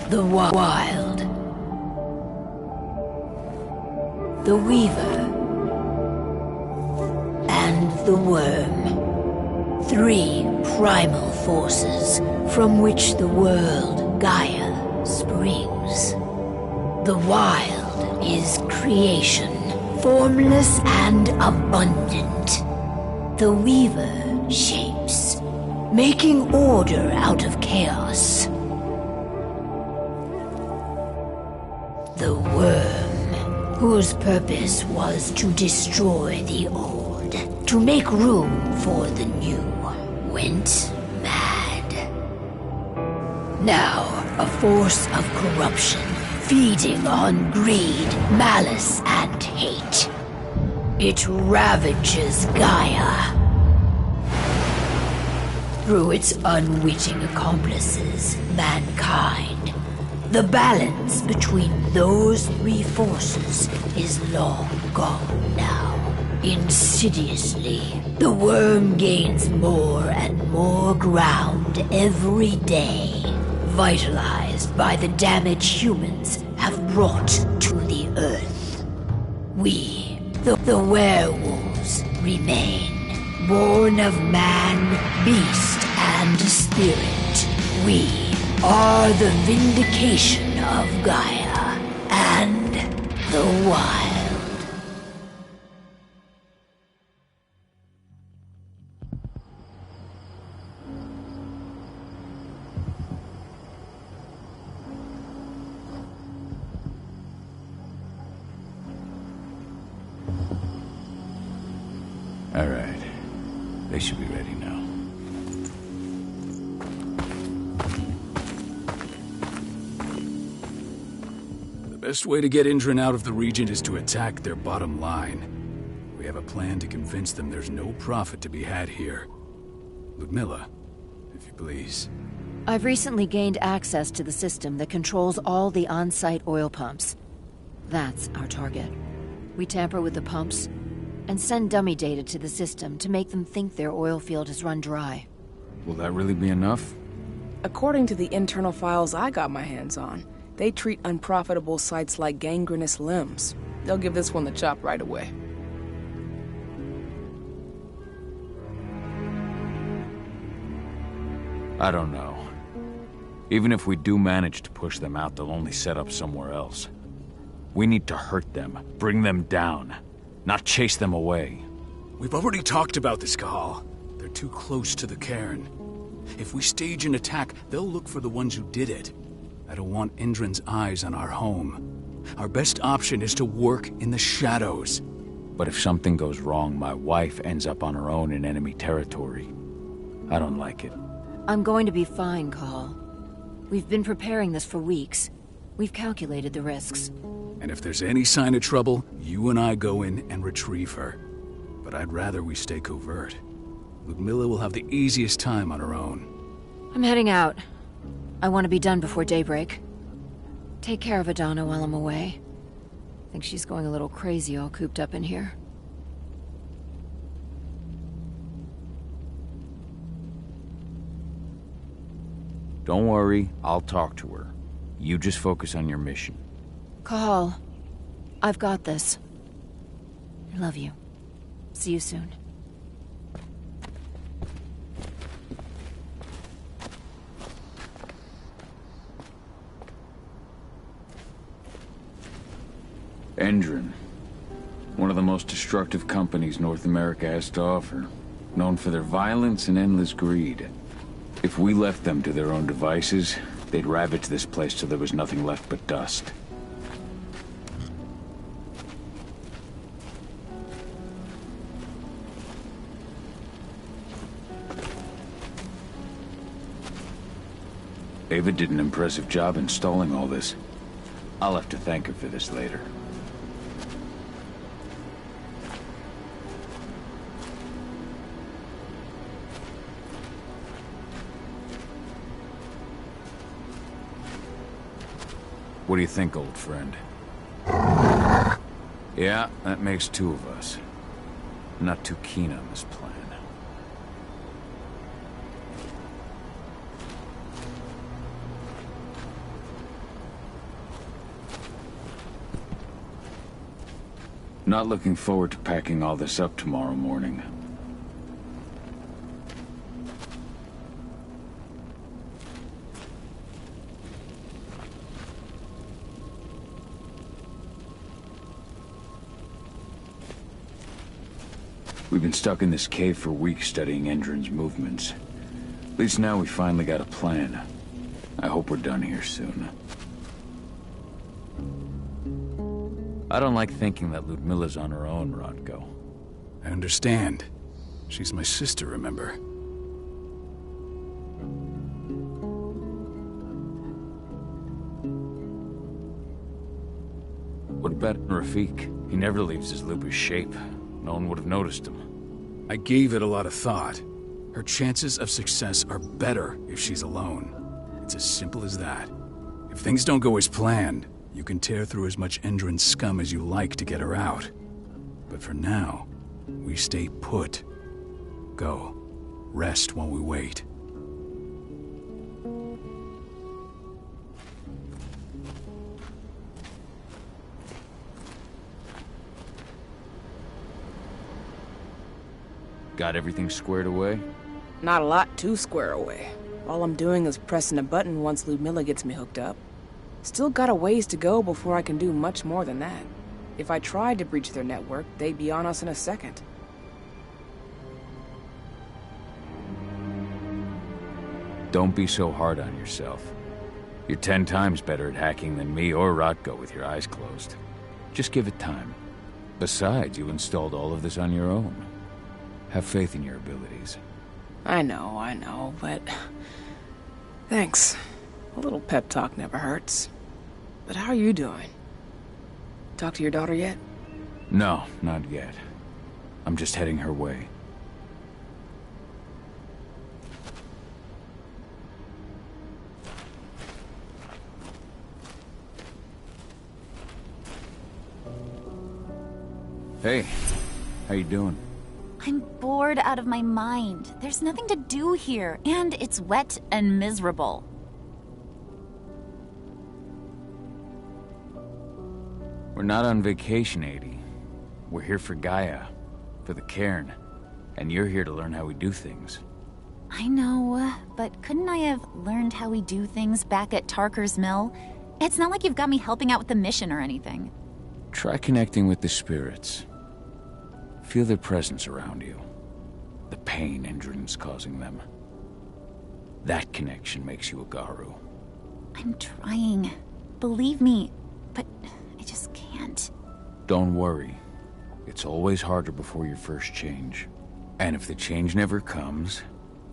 The Wild. The Weaver. And the Worm. 3 primal forces from which the world Gaia springs. The Wild is creation, formless and abundant. The Weaver shapes, making order out of chaos. The Worm, whose purpose was to destroy the old, to make room for the new, went mad. Now, a force of corruption, feeding on greed, malice, and hate. It ravages Gaia. Through its unwitting accomplices, mankind, the balance between those 3 forces is long gone now. Insidiously, the Worm gains more and more ground every day, vitalized by the damage humans have brought to the Earth. We, the werewolves, remain, born of man, beast, and spirit. We are the vindication of Gaia and the Wild. All right. They should be ready now. The best way to get Indran out of the region is to attack their bottom line. We have a plan to convince them there's no profit to be had here. Ludmilla, if you please. I've recently gained access to the system that controls all the on-site oil pumps. That's our target. We tamper with the pumps and send dummy data to the system to make them think their oil field has run dry. Will that really be enough? According to the internal files I got my hands on, they treat unprofitable sites like gangrenous limbs. They'll give this one the chop right away. I don't know. Even if we do manage to push them out, they'll only set up somewhere else. We need to hurt them, bring them down, not chase them away. We've already talked about this, Kahal. They're too close to the cairn. If we stage an attack, they'll look for the ones who did it. I don't want Indran's eyes on our home. Our best option is to work in the shadows. But if something goes wrong, my wife ends up on her own in enemy territory. I don't like it. I'm going to be fine, Call. We've been preparing this for weeks. We've calculated the risks. And if there's any sign of trouble, you and I go in and retrieve her. But I'd rather we stay covert. Ludmilla will have the easiest time on her own. I'm heading out. I want to be done before daybreak. Take care of Adana while I'm away. I think she's going a little crazy all cooped up in here. Don't worry, I'll talk to her. You just focus on your mission. Call. I've got this. I love you. See you soon. Indran. One of the most destructive companies North America has to offer. Known for their violence and endless greed. If we left them to their own devices, they'd ravage this place till there was nothing left but dust. Ava did an impressive job installing all this. I'll have to thank her for this later. What do you think, old friend? Yeah, that makes 2 of us. I'm not too keen on this plan. Not looking forward to packing all this up tomorrow morning. We've been stuck in this cave for weeks studying Endron's movements. At least now we finally got a plan. I hope we're done here soon. I don't like thinking that Ludmilla's on her own, Rodko. I understand. She's my sister, remember? What about Rafik? He never leaves his lupus shape. No one would have noticed him. I gave it a lot of thought. Her chances of success are better if she's alone. It's as simple as that. If things don't go as planned, you can tear through as much Endron scum as you like to get her out. But for now, we stay put. Go. Rest while we wait. Got everything squared away? Not a lot to square away. All I'm doing is pressing a button once Ludmilla gets me hooked up. Still got a ways to go before I can do much more than that. If I tried to breach their network, they'd be on us in a second. Don't be so hard on yourself. You're 10 times better at hacking than me or Rodko with your eyes closed. Just give it time. Besides, you installed all of this on your own. Have faith in your abilities. I know, but... Thanks. A little pep talk never hurts. But how are you doing? Talk to your daughter yet? No, not yet. I'm just heading her way. Hey, how you doing? I'm bored out of my mind. There's nothing to do here, and it's wet and miserable. We're not on vacation, Adie. We're here for Gaia, for the cairn, and you're here to learn how we do things. I know, but couldn't I have learned how we do things back at Tarker's Mill? It's not like you've got me helping out with the mission or anything. Try connecting with the spirits. Feel their presence around you. The pain Endron's causing them. That connection makes you a Garu. I'm trying. Believe me, but I just can't. Don't worry. It's always harder before your first change. And if the change never comes,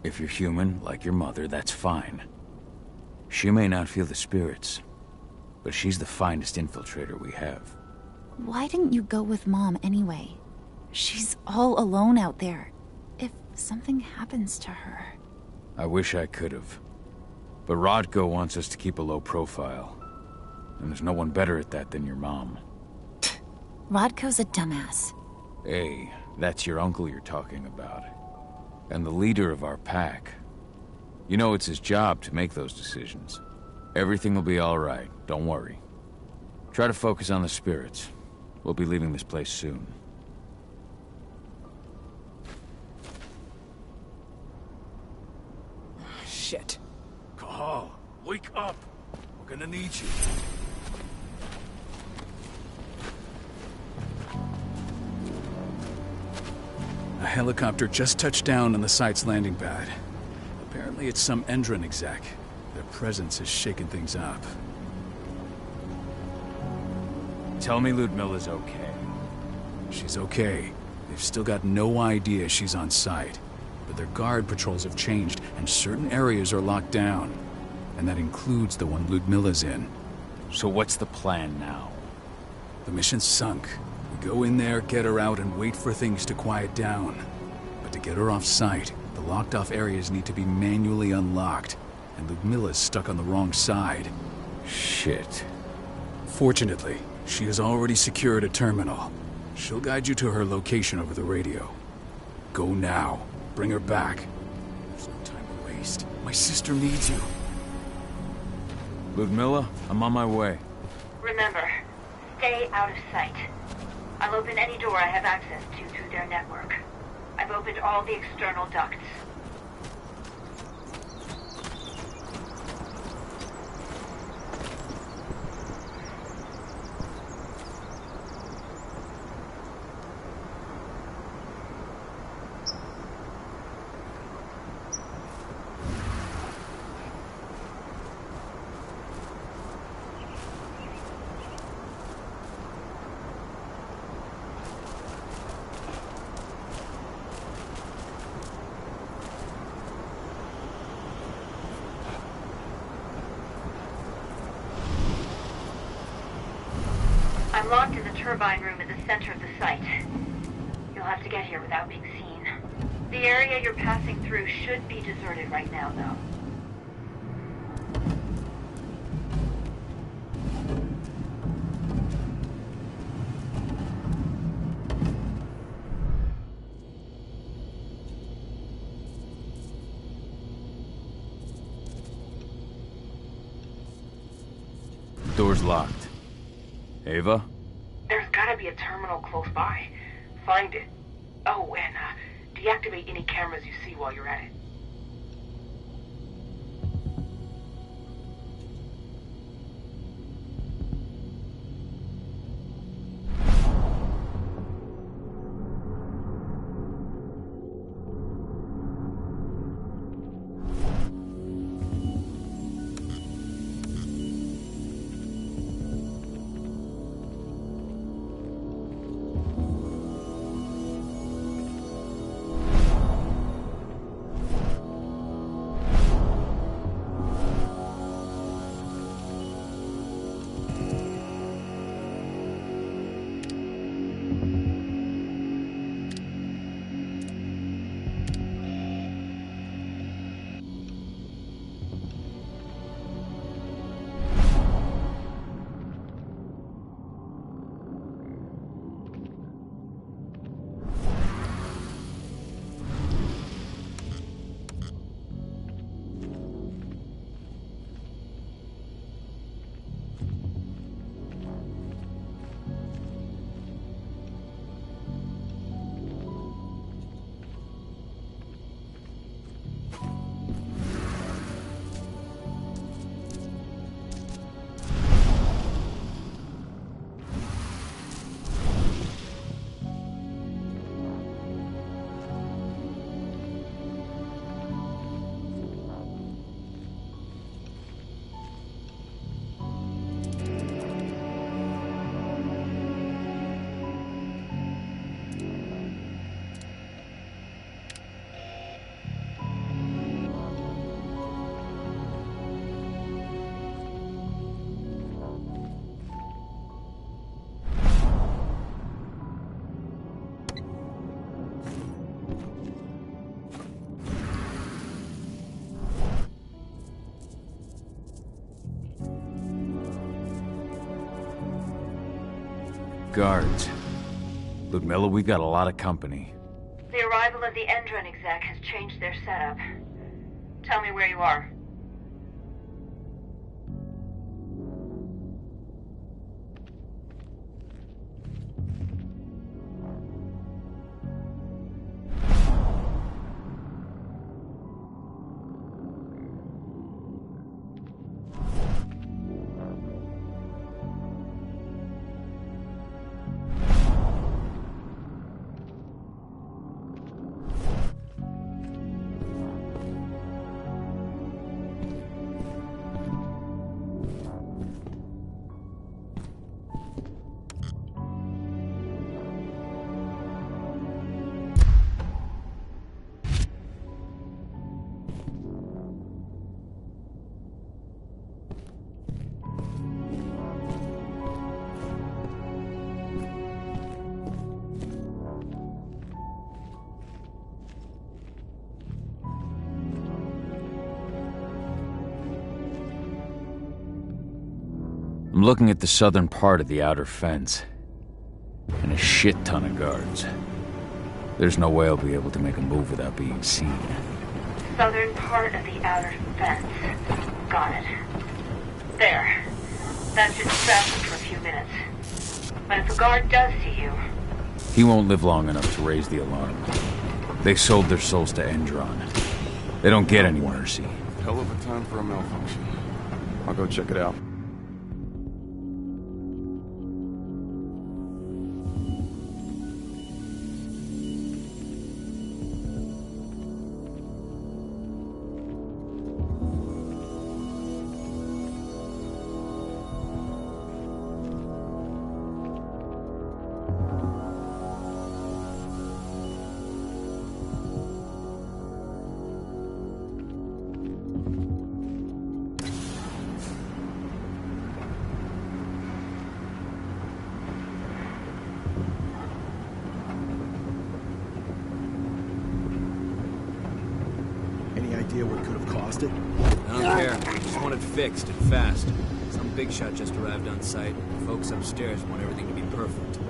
if you're human, like your mother, that's fine. She may not feel the spirits, but she's the finest infiltrator we have. Why didn't you go with Mom anyway? She's all alone out there. If something happens to her... I wish I could have. But Rodko wants us to keep a low profile. And there's no one better at that than your mom. Rodko's a dumbass. Hey, that's your uncle you're talking about. And the leader of our pack. You know it's his job to make those decisions. Everything will be all right, don't worry. Try to focus on the spirits. We'll be leaving this place soon. Shit. Cahal, wake up! We're gonna need you. A helicopter just touched down on the site's landing pad. Apparently it's some Endron exec. Their presence has shaken things up. Tell me Ludmilla's okay. She's okay. They've still got no idea she's on site. But their guard patrols have changed, and certain areas are locked down. And that includes the one Ludmilla's in. So what's the plan now? The mission's sunk. We go in there, get her out, and wait for things to quiet down. But to get her off site, the locked-off areas need to be manually unlocked. And Ludmilla's stuck on the wrong side. Shit. Fortunately, she has already secured a terminal. She'll guide you to her location over the radio. Go now. Bring her back. There's no time to waste. My sister needs you. Ludmilla, I'm on my way. Remember, stay out of sight. I'll open any door I have access to through their network. I've opened all the external ducts. I'm locked in the turbine room at the center of the site. You'll have to get here without being seen. The area you're passing through should be deserted right now, though. Door's locked. Ava? There's gotta be a terminal close by. Find it. Oh, and deactivate any cameras you see while you're at it. Guards. Ludmilla, we got a lot of company. The arrival of the Endron exec has changed their setup. Tell me where you are. I'm looking at the southern part of the outer fence. And a shit ton of guards. There's no way I'll be able to make a move without being seen. Southern part of the outer fence. Got it. There. That should stop them for a few minutes. But if a guard does see you, He won't live long enough to raise the alarm. They sold their souls to Endron. They don't get any mercy. Hell of a time for a malfunction. I'll go check it out. What could have caused it? I don't care. I just want it fixed and fast. Some big shot just arrived on site. Folks upstairs want everything to be perfect.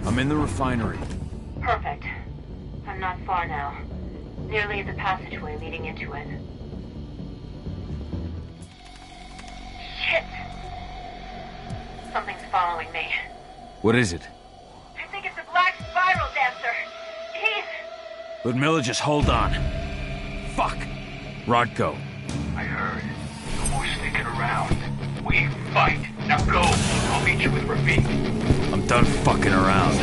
I'm in the refinery. Perfect. I'm not far now. Nearly at the passageway leading into it. Shit! Something's following me. What is it? I think it's a black spiral dancer. He's... Ludmilla, just hold on. Fuck! Rodko. I heard. No more sticking around. We fight. Now go. I'll meet you with Rafik. I'm done fucking around.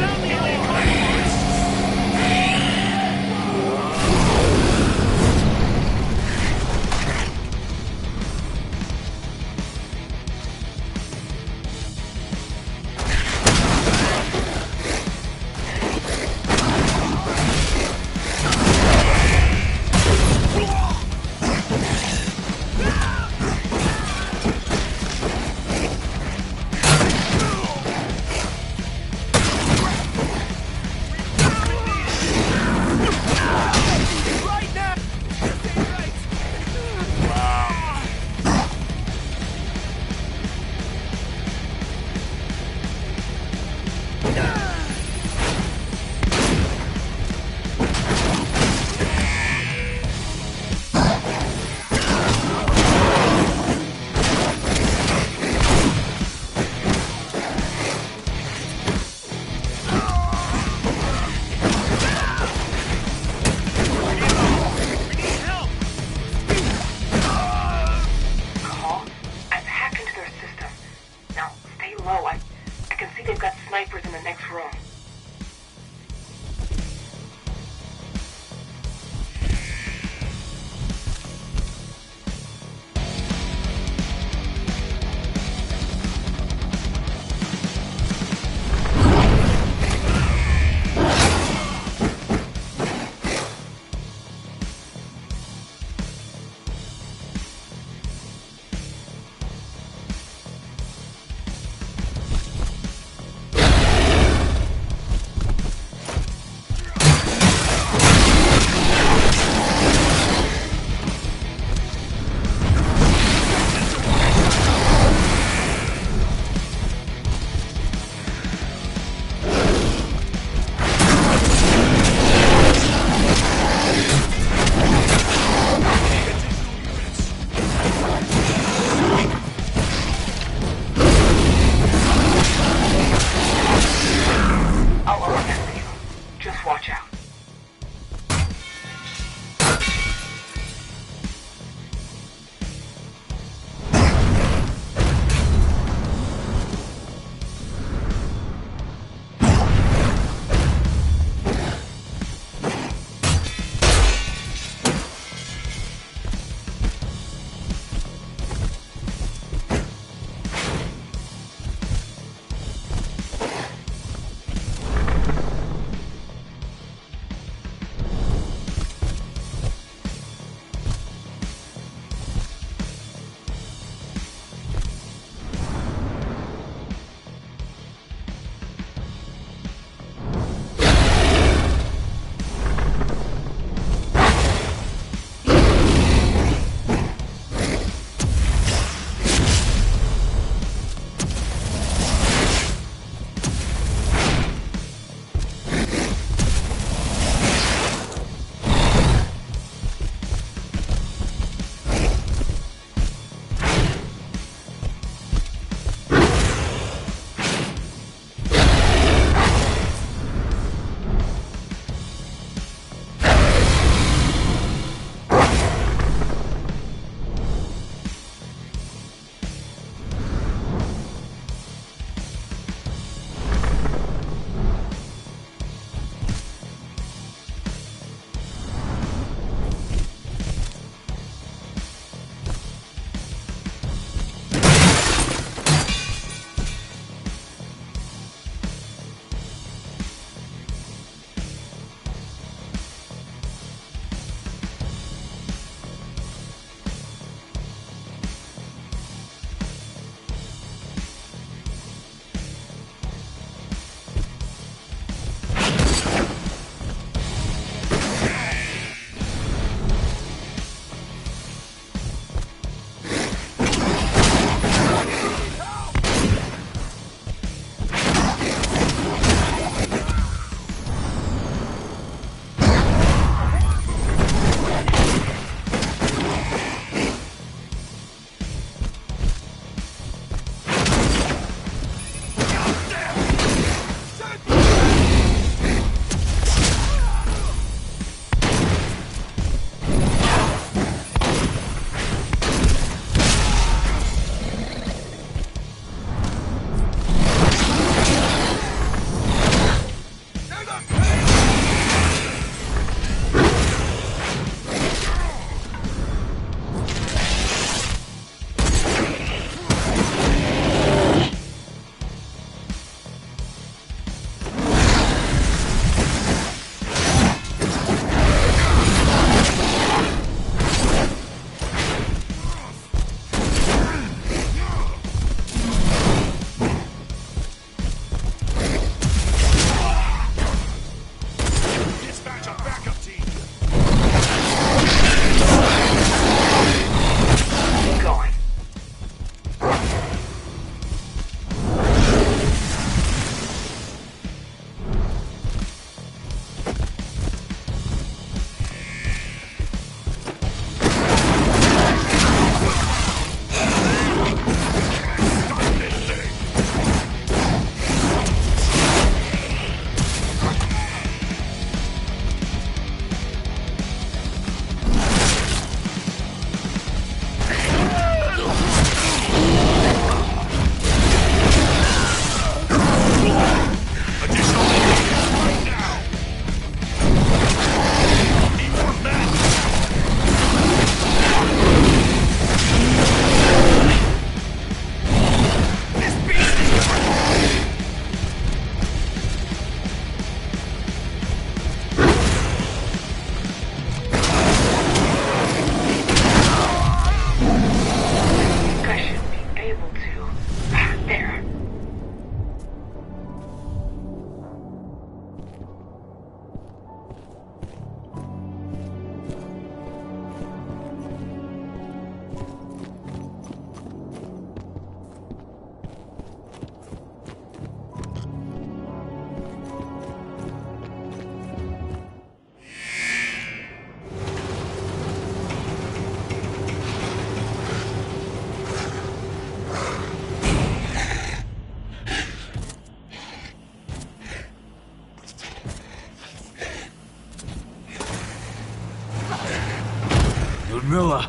Miller!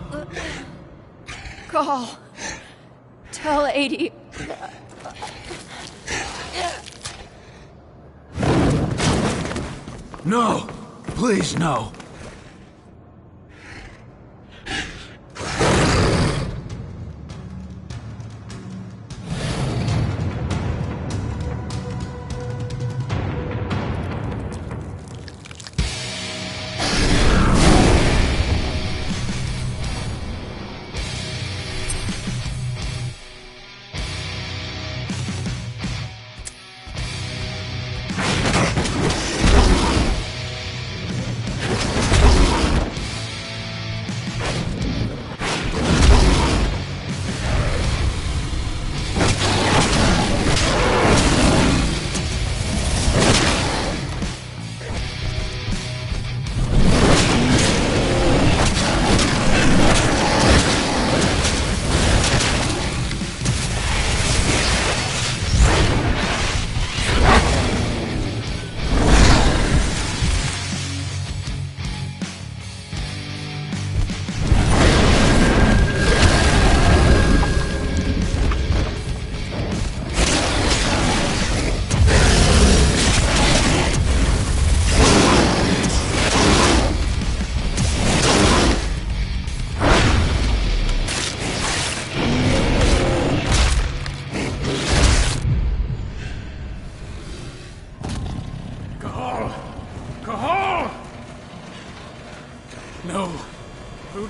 Call. Tell 80. No! Please, no!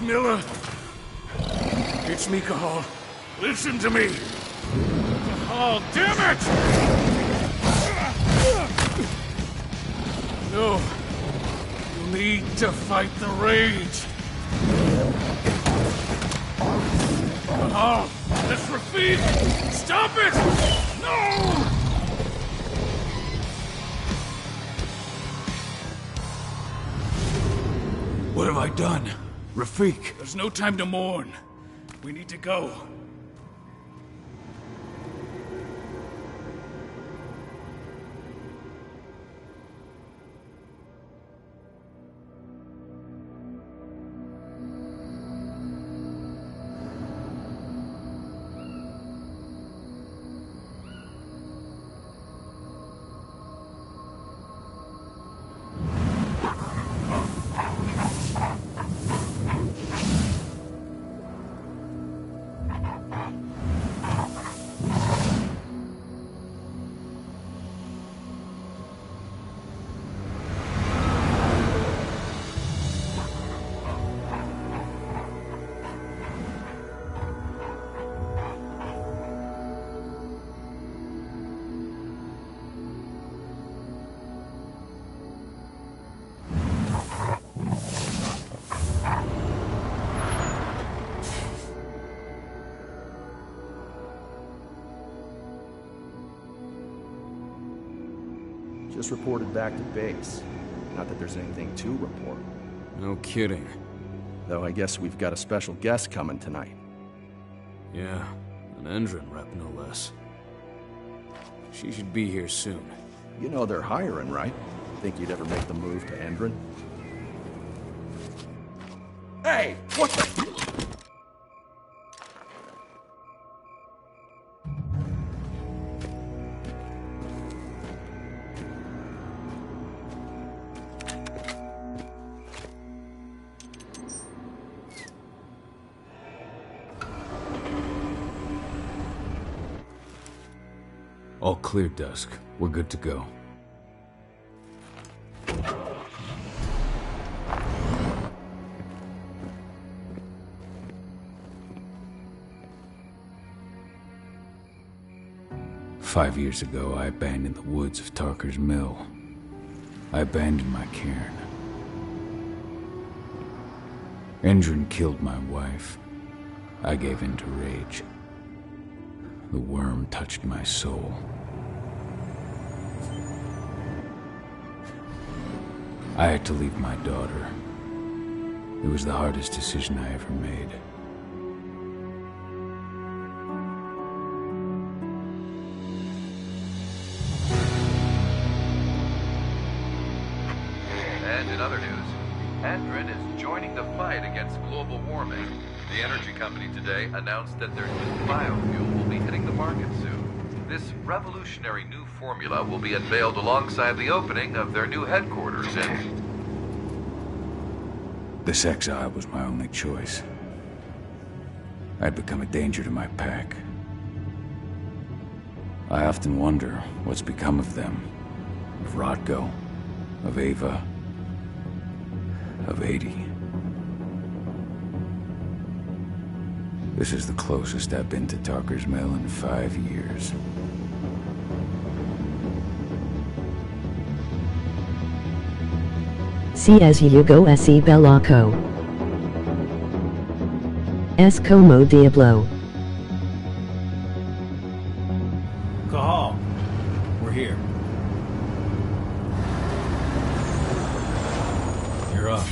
Miller! It's me, Cahal. Listen to me! Cahal, damn it! No. You need to fight the rage. Cahal, that's Rafik! Stop it! No! What have I done? Rafik! There's no time to mourn. We need to go. Just reported back to base. Not that there's anything to report. No kidding. Though I guess we've got a special guest coming tonight. Yeah, an Endron rep, no less. She should be here soon. You know they're hiring, right? Think you'd ever make the move to Endron? Hey! What the... All clear, Dusk. We're good to go. "5 years ago, I abandoned the woods of Tarker's Mill. I abandoned my cairn. Endron killed my wife. I gave in to rage. The worm touched my soul. I had to leave my daughter. It was the hardest decision I ever made. And in other news, Endrin is joining the fight against global warming. The energy company today announced that their new biofuel will be hitting the market soon. This revolutionary new formula will be unveiled alongside the opening of their new headquarters in... This exile was my only choice. I'd become a danger to my pack. I often wonder what's become of them. Of Rodko, of Ava, of 80. This is the closest I've been to Tarker's Mill in 5 years. Si es Hugo ese Belaco. Es como Diablo. Cahal, we're here. You're up.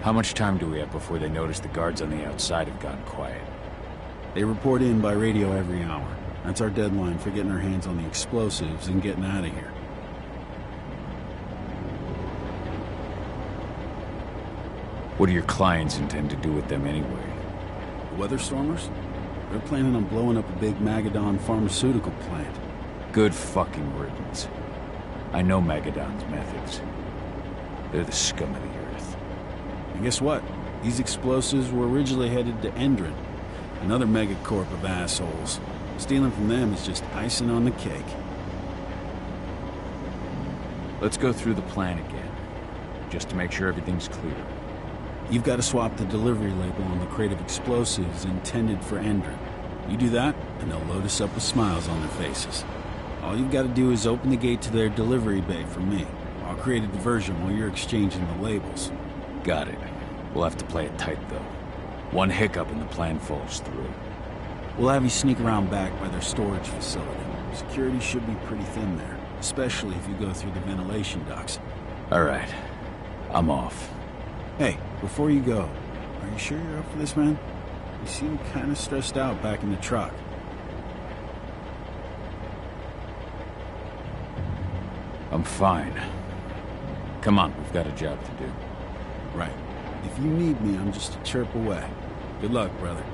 How much time do we have before they notice the guards on the outside have gotten quiet? They report in by radio every hour. That's our deadline for getting our hands on the explosives and getting out of here. What do your clients intend to do with them anyway? The Weatherstormers? They're planning on blowing up a big Magadon pharmaceutical plant. Good fucking riddance. I know Magadon's methods. They're the scum of the earth. And guess what? These explosives were originally headed to Endrin, another megacorp of assholes. Stealing from them is just icing on the cake. Let's go through the plan again, just to make sure everything's clear. You've got to swap the delivery label on the crate of explosives intended for Endrin. You do that, and they'll load us up with smiles on their faces. All you've got to do is open the gate to their delivery bay for me. I'll create a diversion while you're exchanging the labels. Got it. We'll have to play it tight, though. One hiccup and the plan falls through. We'll have you sneak around back by their storage facility. Security should be pretty thin there, especially if you go through the ventilation ducts. All right. I'm off. Hey, before you go, are you sure you're up for this, man? You seem kind of stressed out back in the truck. I'm fine. Come on, we've got a job to do. Right. If you need me, I'm just a chirp away. Good luck, brother.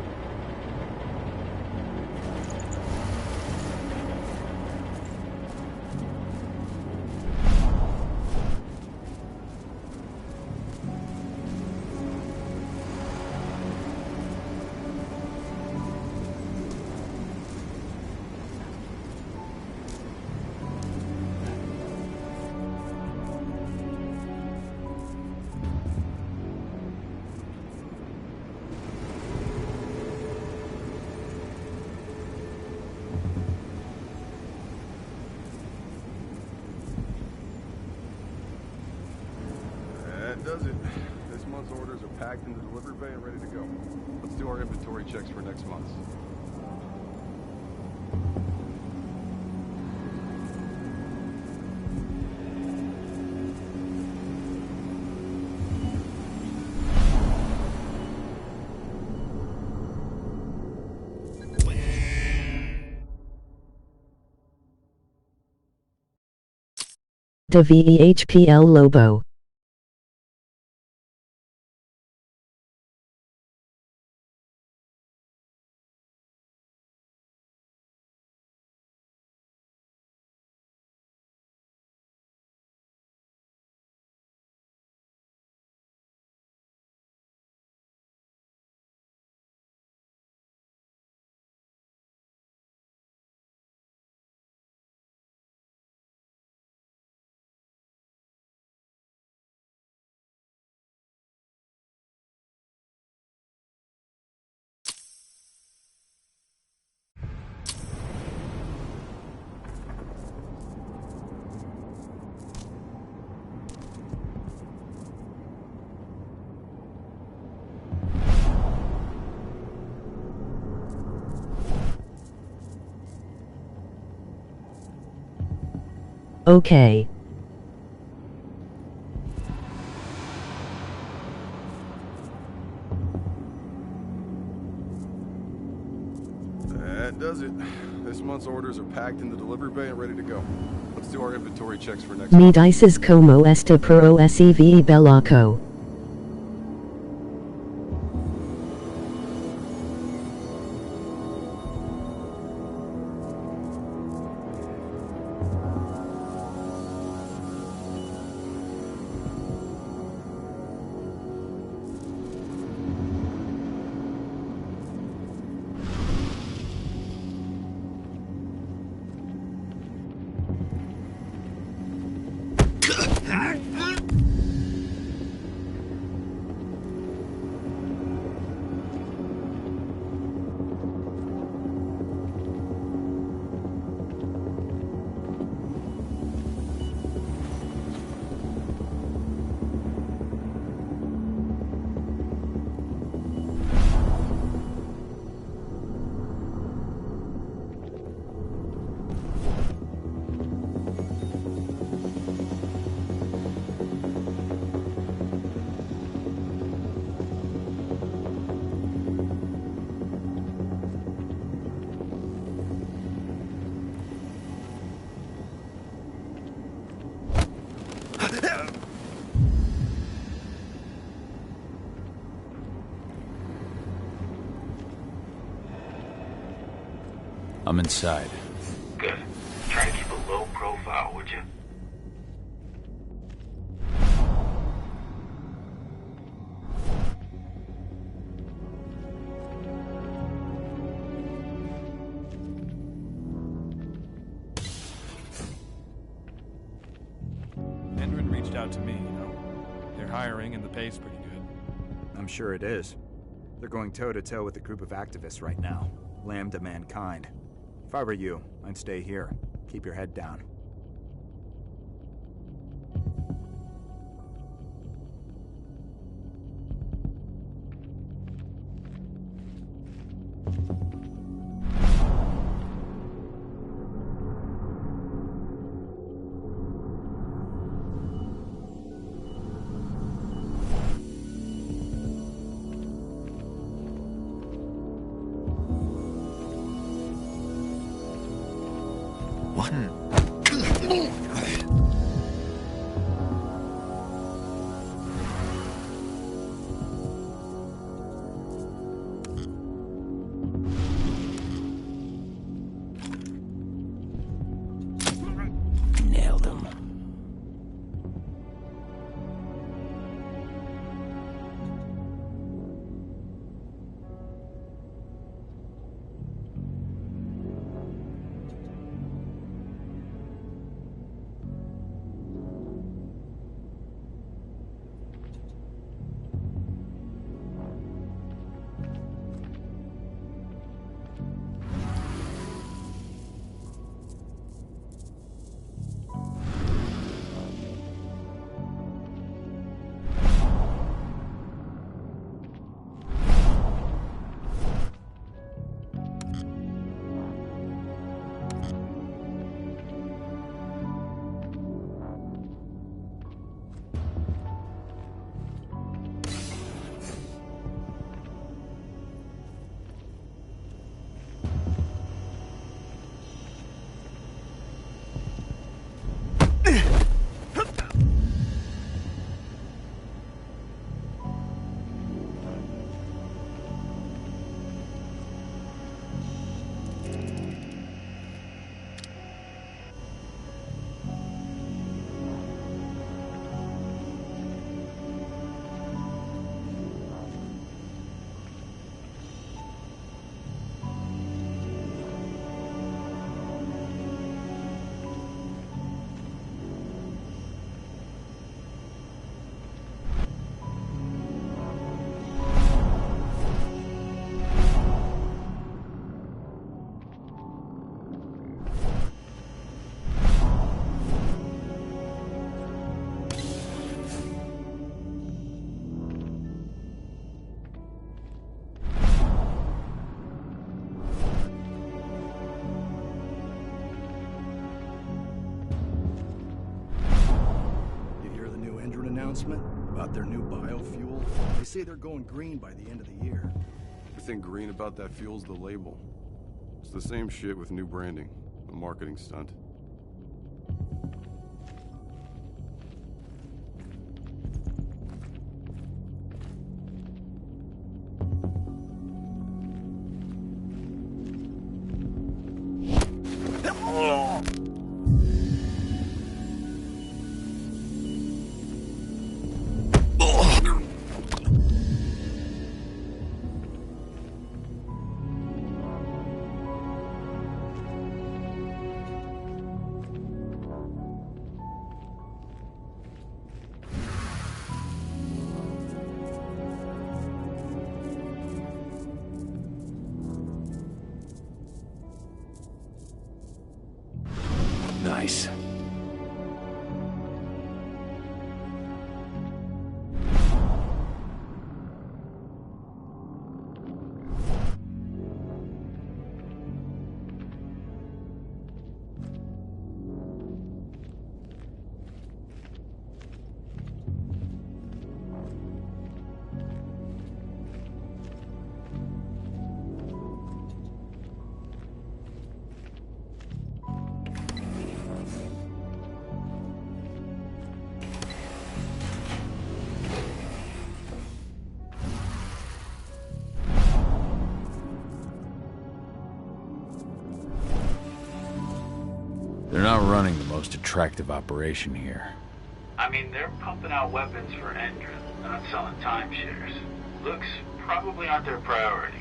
Does it. This month's orders are packed in the delivery bay and ready to go. Let's do our inventory checks for next month. The VHPL Lobo. Okay. That That does it. This month's orders are packed in the delivery bay and ready to go. Let's do our inventory checks for next Mi month. dices como este pro SEV bellaco. I'm inside. Good. Try to keep a low profile, would you? Endrin reached out to me, you know. They're hiring and the pay's pretty good. I'm sure it is. They're going toe-to-toe with a group of activists right now. Lambda mankind. If I were you, I'd stay here. Keep your head down. Nailed him. About their new biofuel. They say they're going green by the end of the year. The thing green about that fuel's the label. It's the same shit with new branding. A marketing stunt. Nice. They're not running the most attractive operation here. I mean, they're pumping out weapons for Endrin, not selling timeshares. Looks probably aren't their priority.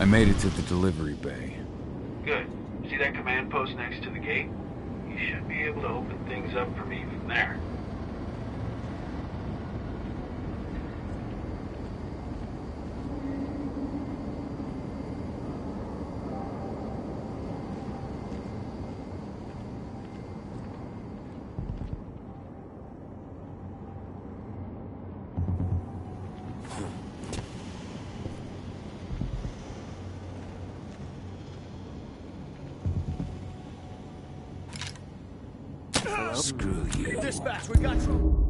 I made it to the delivery bay. Good. See that command post next to the gate? You should be able to open things up for me from there. Screw you. Dispatch, we got you.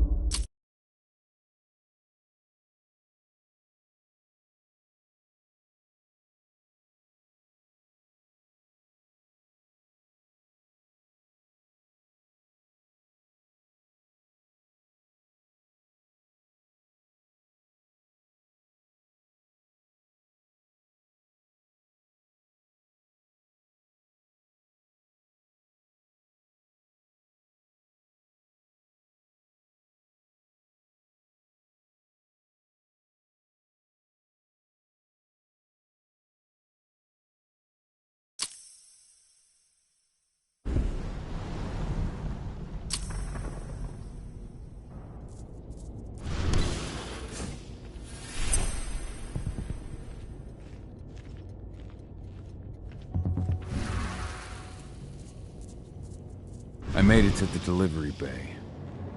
I made it to the delivery bay.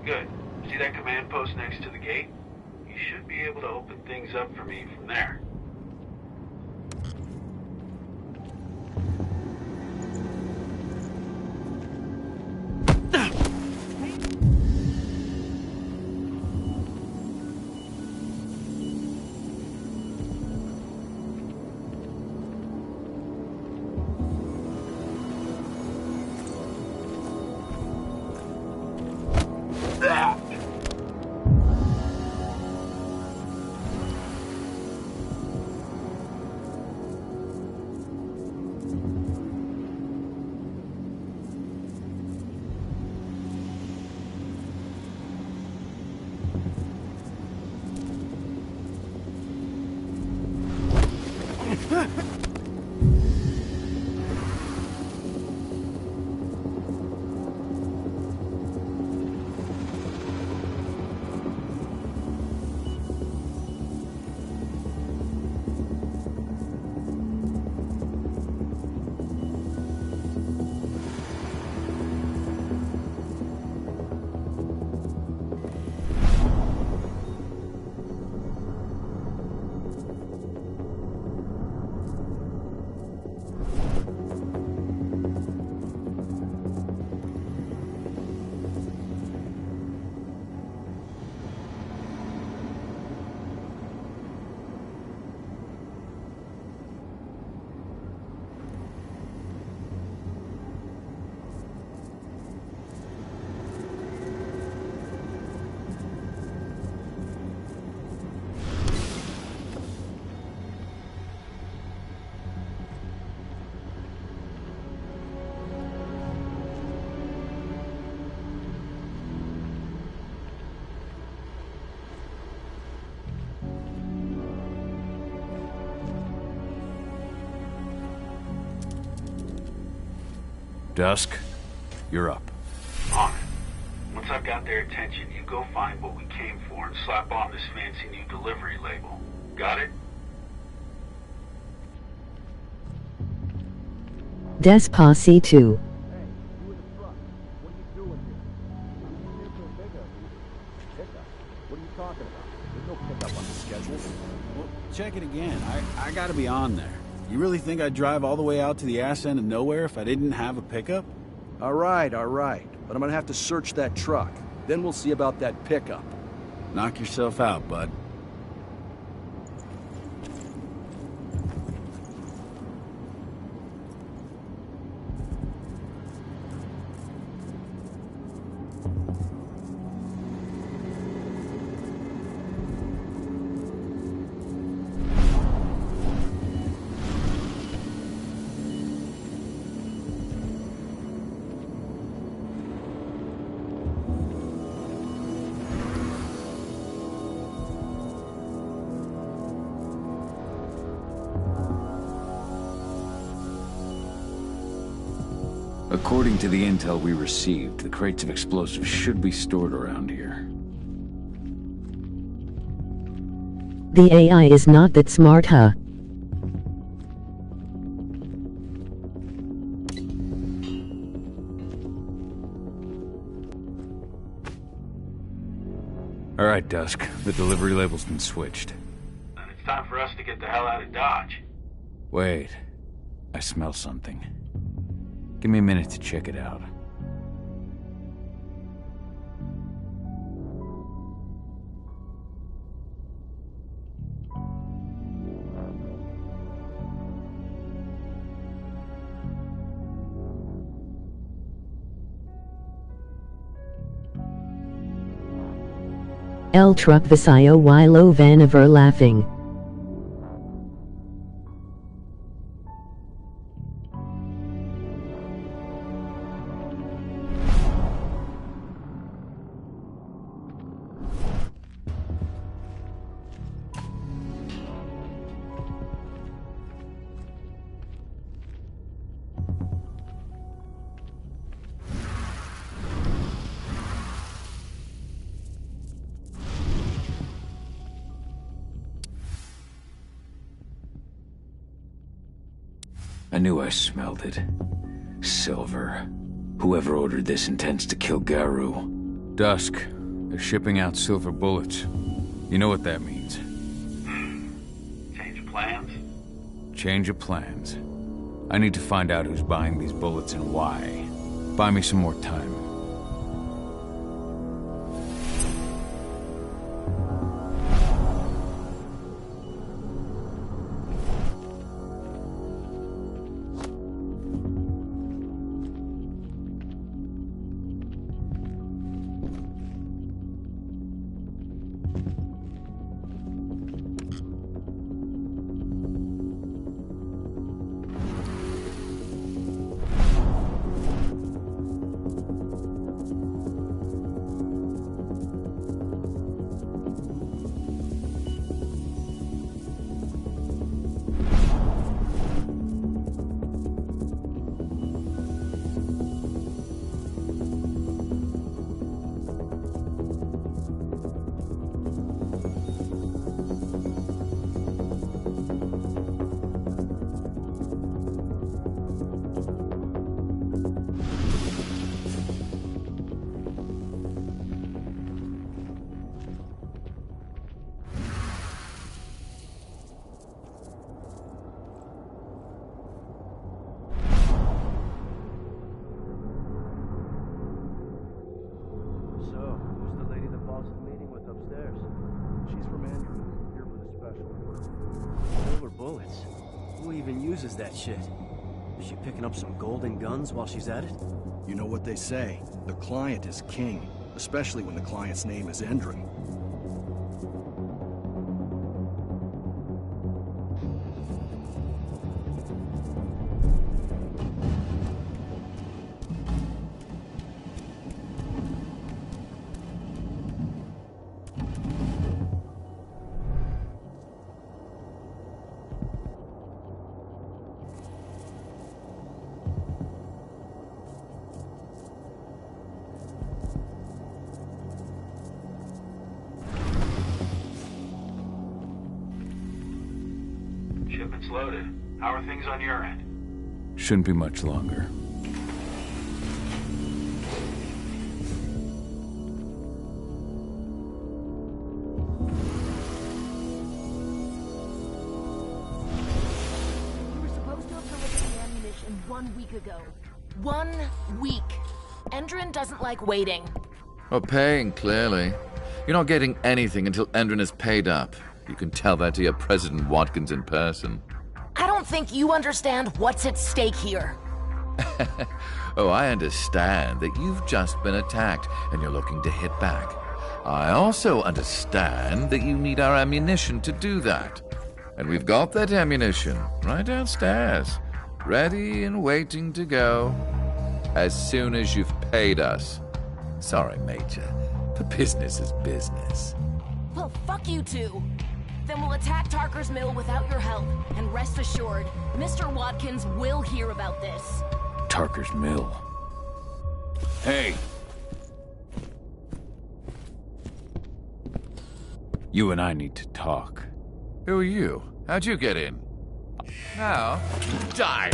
Good. See that command post next to the gate? You should be able to open things up for me from there. Dusk, you're up. On it. Once I've got their attention, you go find what we came for and slap on this fancy new delivery label. Got it? Despacito. Well, check it again. I gotta be on there. You really think I'd drive all the way out to the ass end of nowhere if I didn't have a pickup? All right. But I'm gonna have to search that truck. Then we'll see about that pickup. Knock yourself out, bud. According to the intel we received, the crates of explosives should be stored around here. The AI is not that smart, huh? All right, Dusk. The delivery label's been switched. And it's time for us to get the hell out of Dodge. Wait. I smell something. Give me a minute to check it out. El truck Visayo Wilo Vanaver laughing. I knew I smelled it. Silver. Whoever ordered this intends to kill Garou. Dusk. They're shipping out silver bullets. You know what that means. Change of plans? Change of plans. I need to find out who's buying these bullets and why. Buy me some more time. Uses that shit. Is she picking up some golden guns while she's at it? You know what they say. The client is king, especially when the client's name is Endron. Shipment's loaded. How are things on your end? Shouldn't be much longer. We were supposed to have delivered the ammunition 1 week ago. 1 week. Endron doesn't like waiting. Well, paying, clearly. You're not getting anything until Endron is paid up. You can tell that to your President Watkins in person. I don't think you understand what's at stake here. Oh, I understand that you've just been attacked and you're looking to hit back. I also understand that you need our ammunition to do that. And we've got that ammunition right downstairs, ready and waiting to go as soon as you've paid us. Sorry, Major, but business is business. Well, fuck you two. Then we'll attack Tarker's Mill without your help. And rest assured, Mr. Watkins will hear about this. Tarker's Mill. Hey! You and I need to talk. Who are you? How'd you get in? Now, die!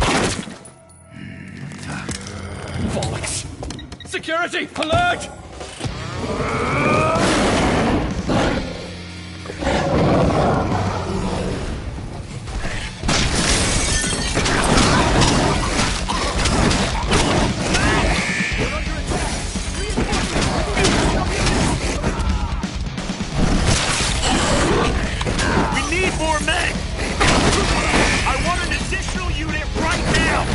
Bollocks! Security! Alert! We need more men! I want an additional unit right now!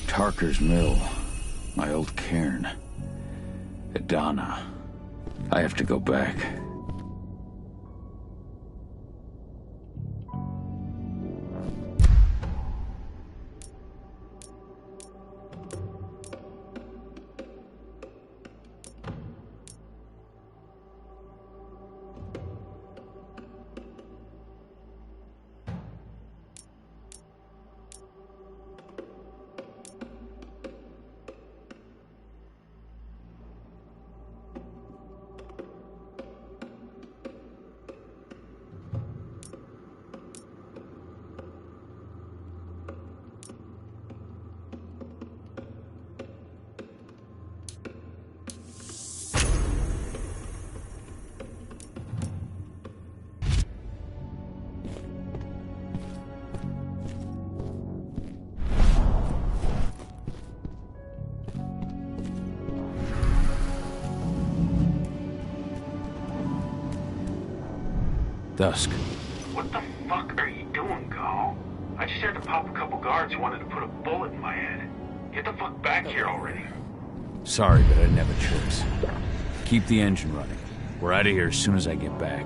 Tarker's Mill. My old cairn. Adana. I have to go back. Dusk. What the fuck are you doing, Gal? I just had to pop a couple guards who wanted to put a bullet in my head. Get the fuck back here already. Sorry, but I didn't have a choice. Keep the engine running. We're out of here as soon as I get back.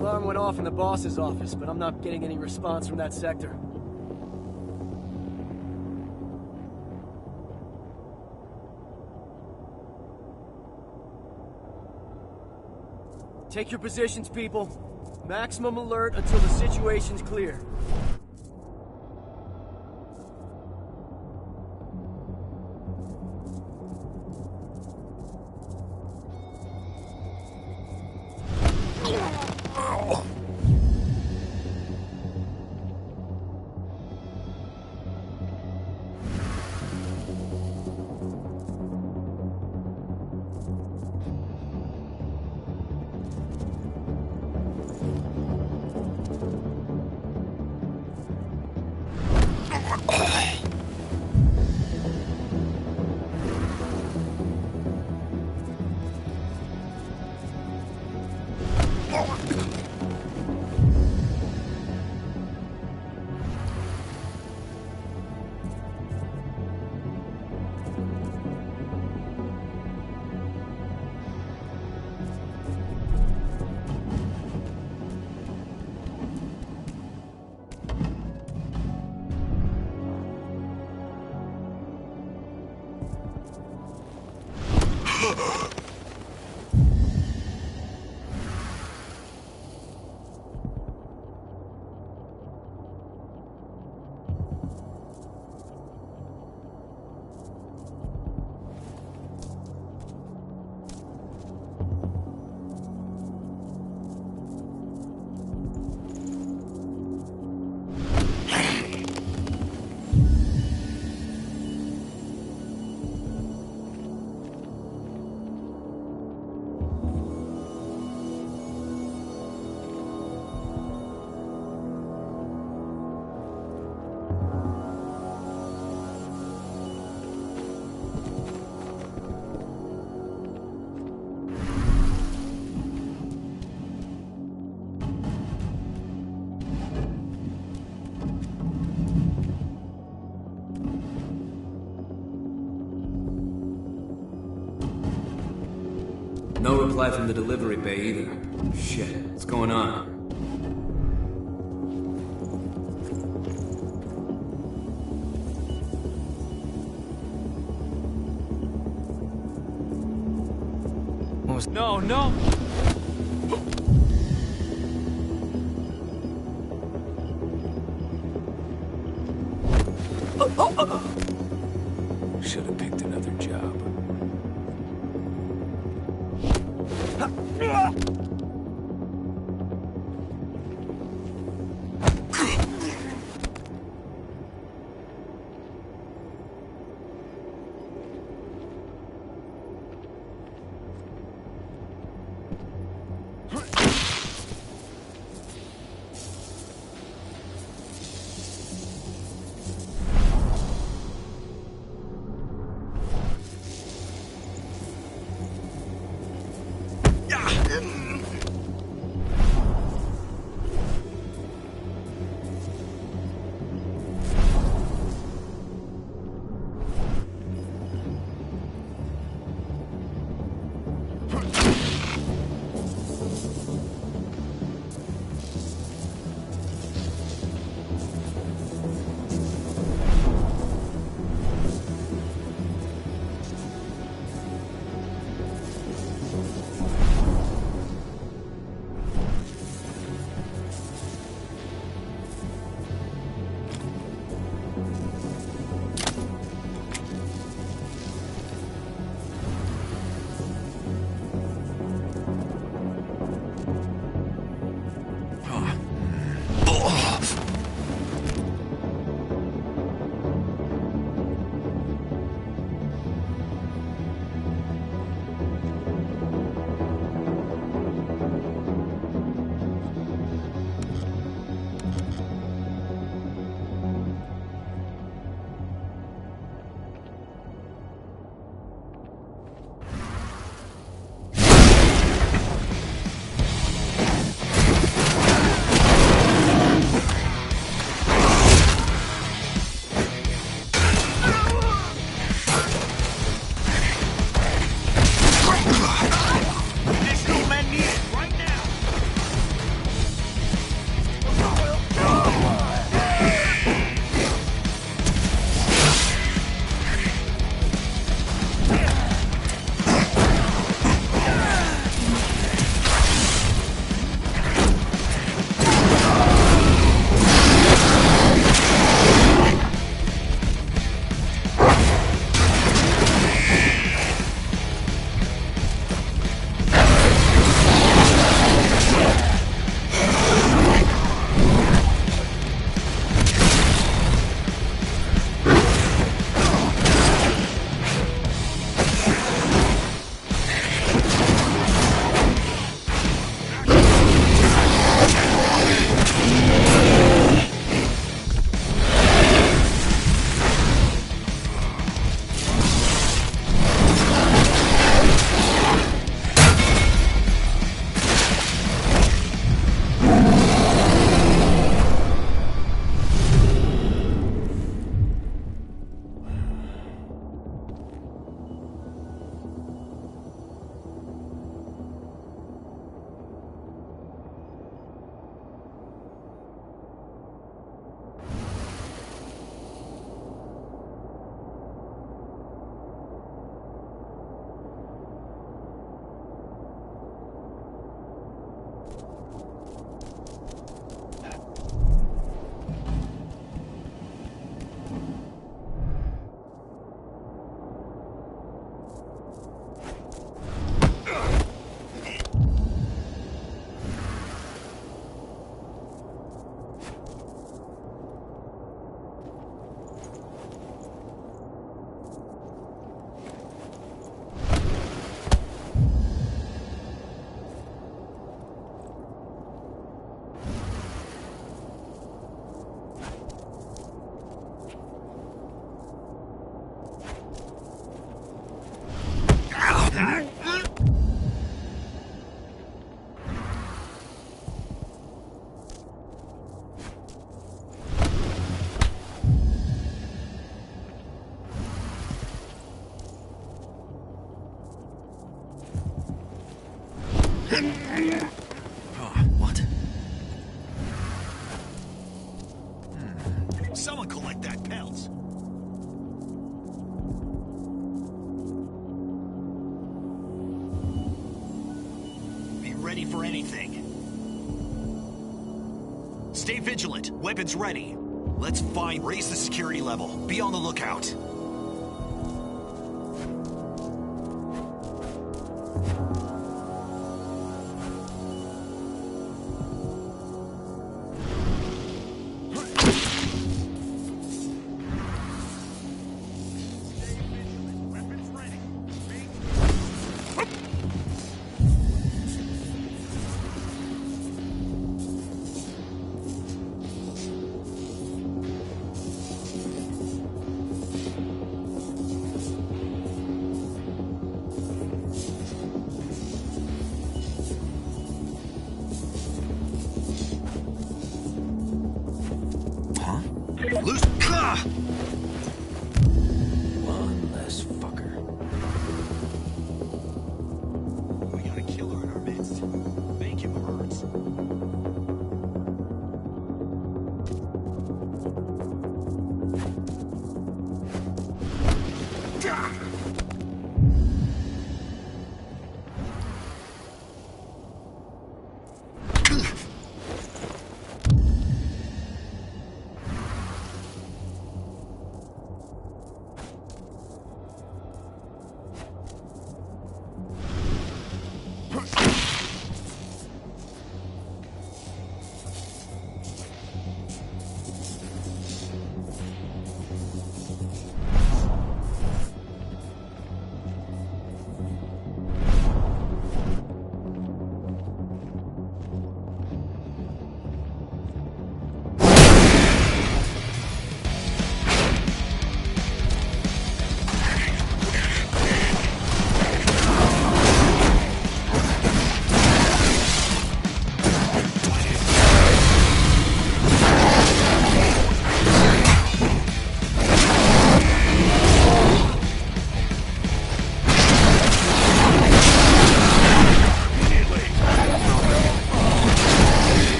alarm went off in the boss's office, but I'm not getting any response from that sector. Take your positions, people. Maximum alert until the situation's clear. No reply from the delivery bay either. Shit, what's going on? What was... No, no! Should have picked another job. What? Someone collect that pelt. Be ready for anything. Stay vigilant. Weapons ready. Let's raise the security level. Be on the lookout. Loose. One less fucker. We got a killer in our midst. Make him hurt.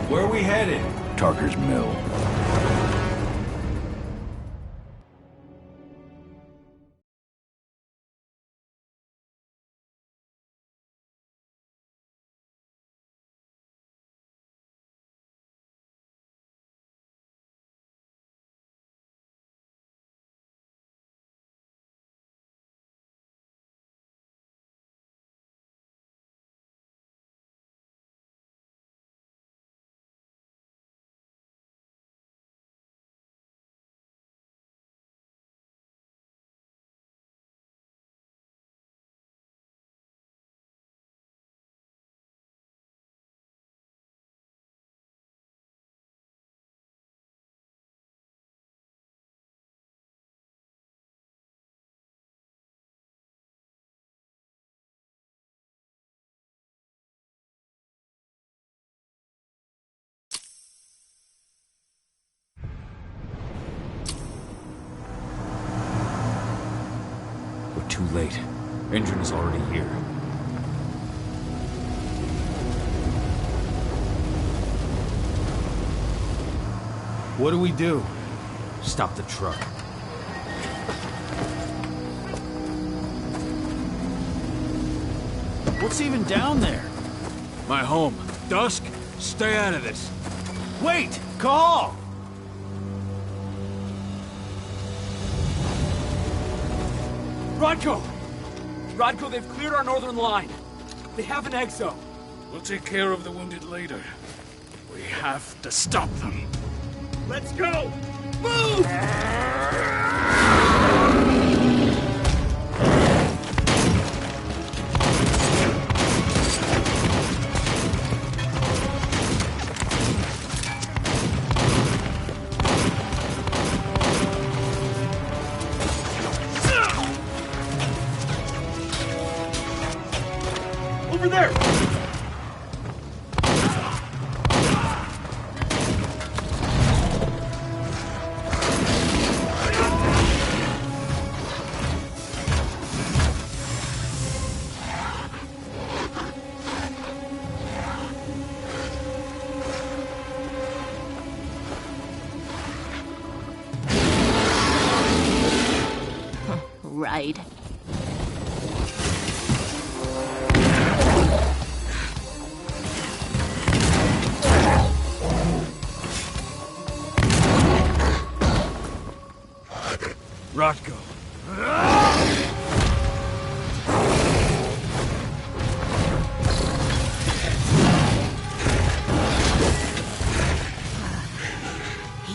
Where are we headed? Tarker's Mill. Too late. Engine is already here. What do we do? Stop the truck. What's even down there? My home. Dusk, stay out of this. Wait! Call! Rodko! Rodko, they've cleared our northern line. They have an exo. We'll take care of the wounded later. We have to stop them. Let's go! Move! Over there! Right. Rodko.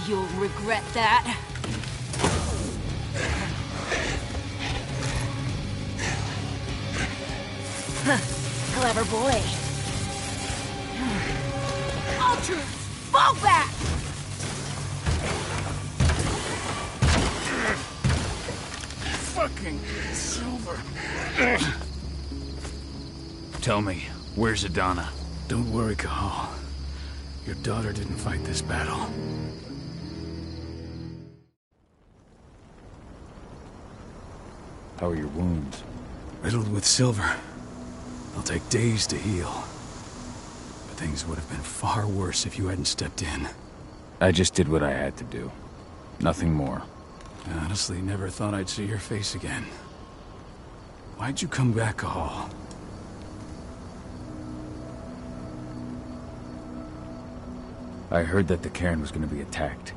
You'll regret that. Clever boy. All troops, fall back! Fucking Silver. Tell me, where's Adana? Don't worry, Cahal. Your daughter didn't fight this battle. How are your wounds? Riddled with silver. They'll take days to heal. But things would have been far worse if you hadn't stepped in. I just did what I had to do. Nothing more. I honestly never thought I'd see your face again. Why'd you come back, Cahal? I heard that the cairn was going to be attacked.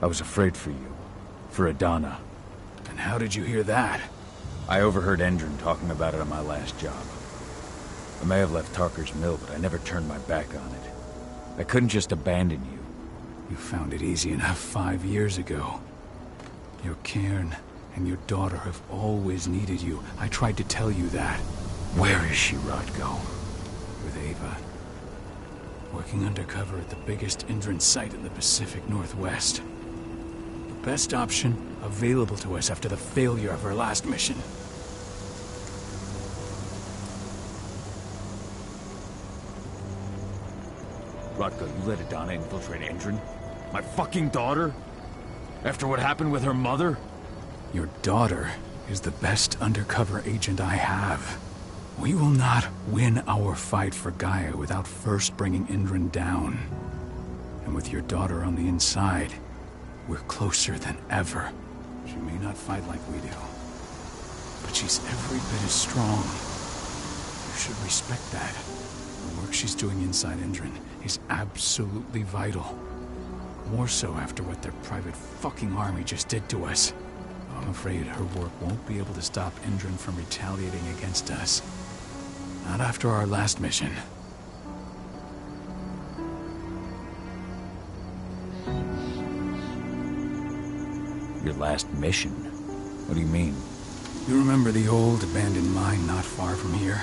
I was afraid for you. For Adana. And how did you hear that? I overheard Endron talking about it on my last job. I may have left Tarker's Mill, but I never turned my back on it. I couldn't just abandon you. You found it easy enough 5 years ago. Your cairn and your daughter have always needed you. I tried to tell you that. Where is she, Rodko? With Ava. Working undercover at the biggest Endron site in the Pacific Northwest. The best option available to us after the failure of her last mission. Rodko, you let Adana infiltrate Endron? My fucking daughter? After what happened with her mother? Your daughter is the best undercover agent I have. We will not win our fight for Gaia without first bringing Endron down. And with your daughter on the inside, we're closer than ever. She may not fight like we do, but she's every bit as strong. You should respect that. The work she's doing inside Endron is absolutely vital. More so after what their private fucking army just did to us. I'm afraid her work won't be able to stop Endron from retaliating against us. Not after our last mission. Your last mission? What do you mean? You remember the old abandoned mine not far from here?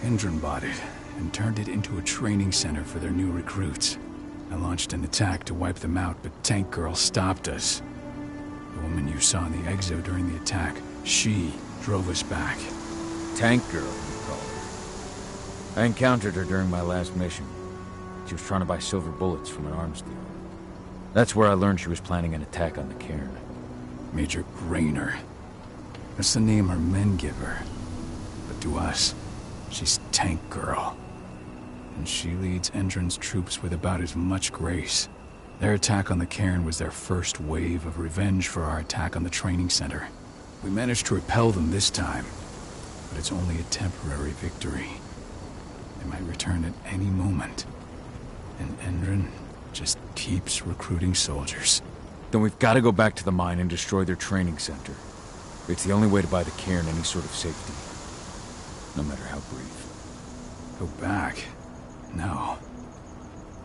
Endron bought it and turned it into a training center for their new recruits. I launched an attack to wipe them out, but Tank Girl stopped us. The woman you saw in the exo during the attack, she drove us back. Tank Girl, you call her. I encountered her during my last mission. She was trying to buy silver bullets from an arms dealer. That's where I learned she was planning an attack on the cairn. Major Grainer. That's the name her men give her. But to us, she's Tank Girl. And she leads Endron's troops with about as much grace. Their attack on the cairn was their first wave of revenge for our attack on the training center. We managed to repel them this time, but it's only a temporary victory. They might return at any moment. And Endron just keeps recruiting soldiers. Then we've got to go back to the mine and destroy their training center. It's the only way to buy the cairn any sort of safety. No matter how brief. Go back? No.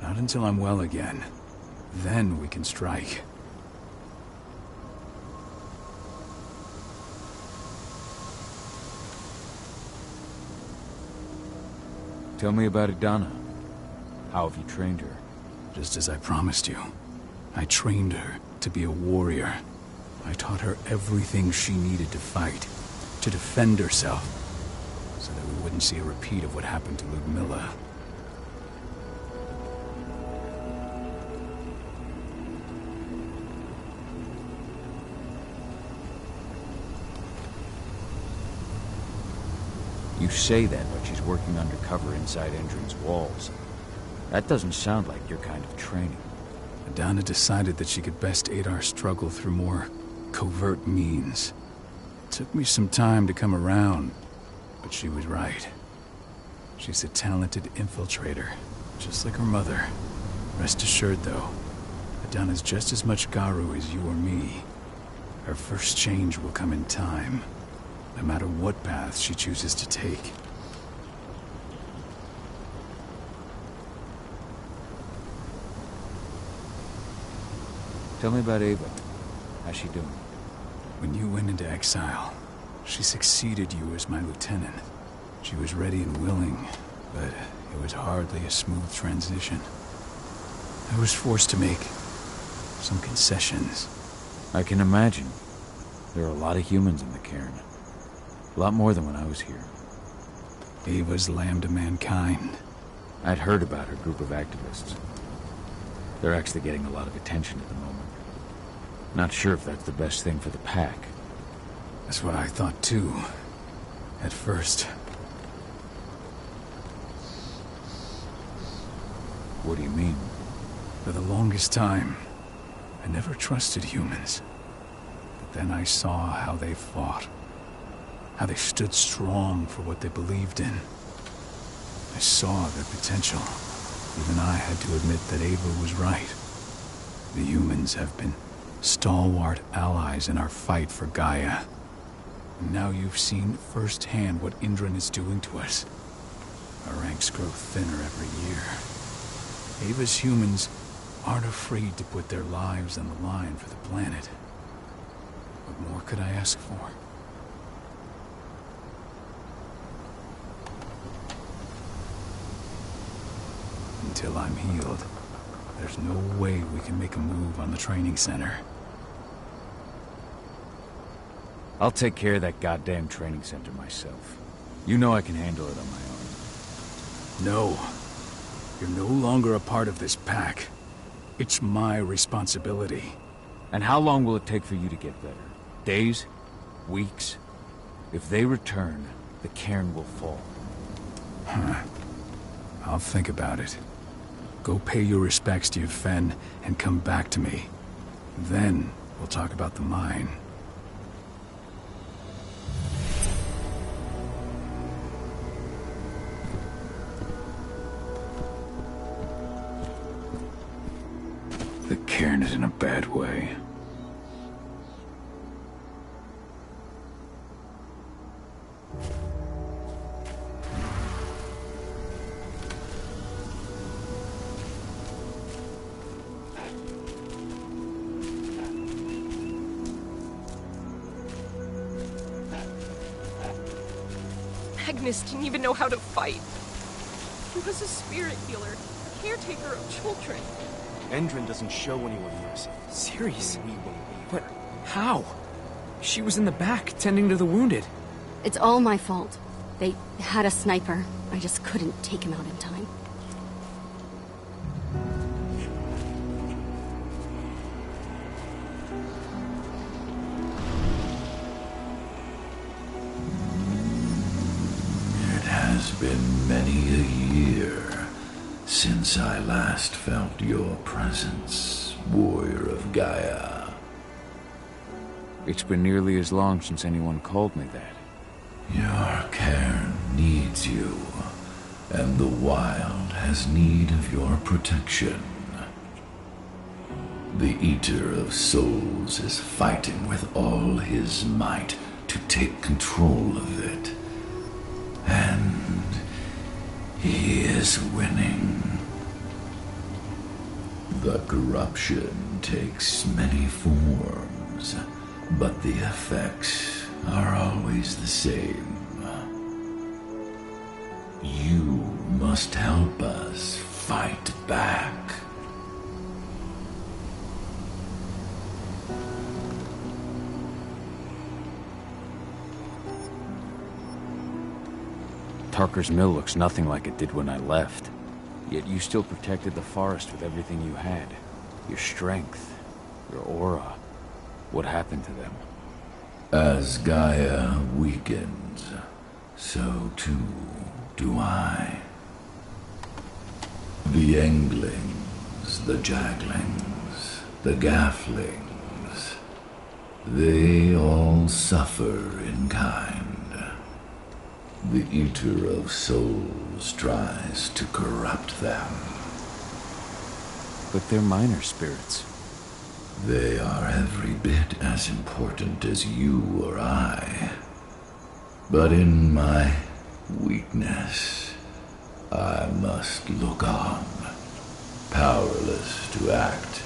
Not until I'm well again. Then we can strike. Tell me about Adana. How have you trained her? Just as I promised you. I trained her to be a warrior. I taught her everything she needed to fight, to defend herself, so that we wouldn't couldn't see a repeat of what happened to Ludmilla. You say that, but she's working undercover inside Endron's walls. That doesn't sound like your kind of training. Adana decided that she could best aid our struggle through more covert means. It took me some time to come around, but she was right. She's a talented infiltrator, just like her mother. Rest assured, though, Adana's just as much Garu as you or me. Her first change will come in time, no matter what path she chooses to take. Tell me about Ava. How's she doing? When you went into exile, she succeeded you as my lieutenant. She was ready and willing, but it was hardly a smooth transition. I was forced to make some concessions. I can imagine. There are a lot of humans in the cairn. A lot more than when I was here. Ava's lamb to mankind. I'd heard about her group of activists. They're actually getting a lot of attention at the moment. Not sure if that's the best thing for the pack. That's what I thought too, at first. What do you mean? For the longest time, I never trusted humans. But then I saw how they fought. How they stood strong for what they believed in. I saw their potential. Even I had to admit that Ava was right. The humans have been stalwart allies in our fight for Gaia. And now you've seen firsthand what Endron is doing to us. Our ranks grow thinner every year. Ava's humans aren't afraid to put their lives on the line for the planet. What more could I ask for? Until I'm healed, there's no way we can make a move on the training center. I'll take care of that goddamn training center myself. You know I can handle it on my own. No. You're no longer a part of this pack. It's my responsibility. And how long will it take for you to get better? Days? Weeks? If they return, the cairn will fall. Huh. I'll think about it. Go pay your respects to your Fen and come back to me. Then we'll talk about the mine. The cairn is in a bad way. Agnes didn't even know how to fight. He was a spirit healer, caretaker of children. Endron doesn't show anyone mercy. Serious? We won't leave But her. how? She was in the back, tending to the wounded. It's all my fault. They had a sniper. I just couldn't take him out in time. It has been many a year since I last felt your presence, warrior of Gaia. It's been nearly as long since anyone called me that. Your cairn needs you, and the wild has need of your protection. The Eater of Souls is fighting with all his might to take control of it. And he is winning. The corruption takes many forms, but the effects are always the same. You must help us fight back. Tarker's Mill looks nothing like it did when I left. Yet you still protected the forest with everything you had. Your strength, your aura. What happened to them? As Gaia weakens, so too do I. The Englings, the Jaglings, the Gafflings, they all suffer in kind. The Eater of Souls tries to corrupt them. But they're minor spirits. They are every bit as important as you or I. But in my weakness, I must look on, powerless to act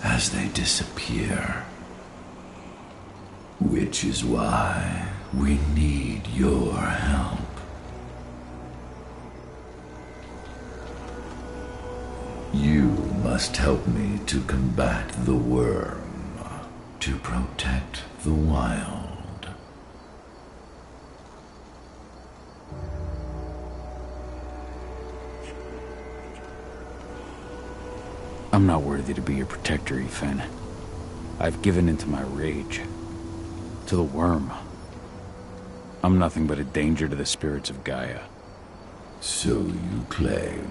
as they disappear. Which is why we need your help. You must help me to combat the worm, to protect the wild. I'm not worthy to be your protector, Ethan. I've given into my rage. To the worm. I'm nothing but a danger to the spirits of Gaia. So you claim.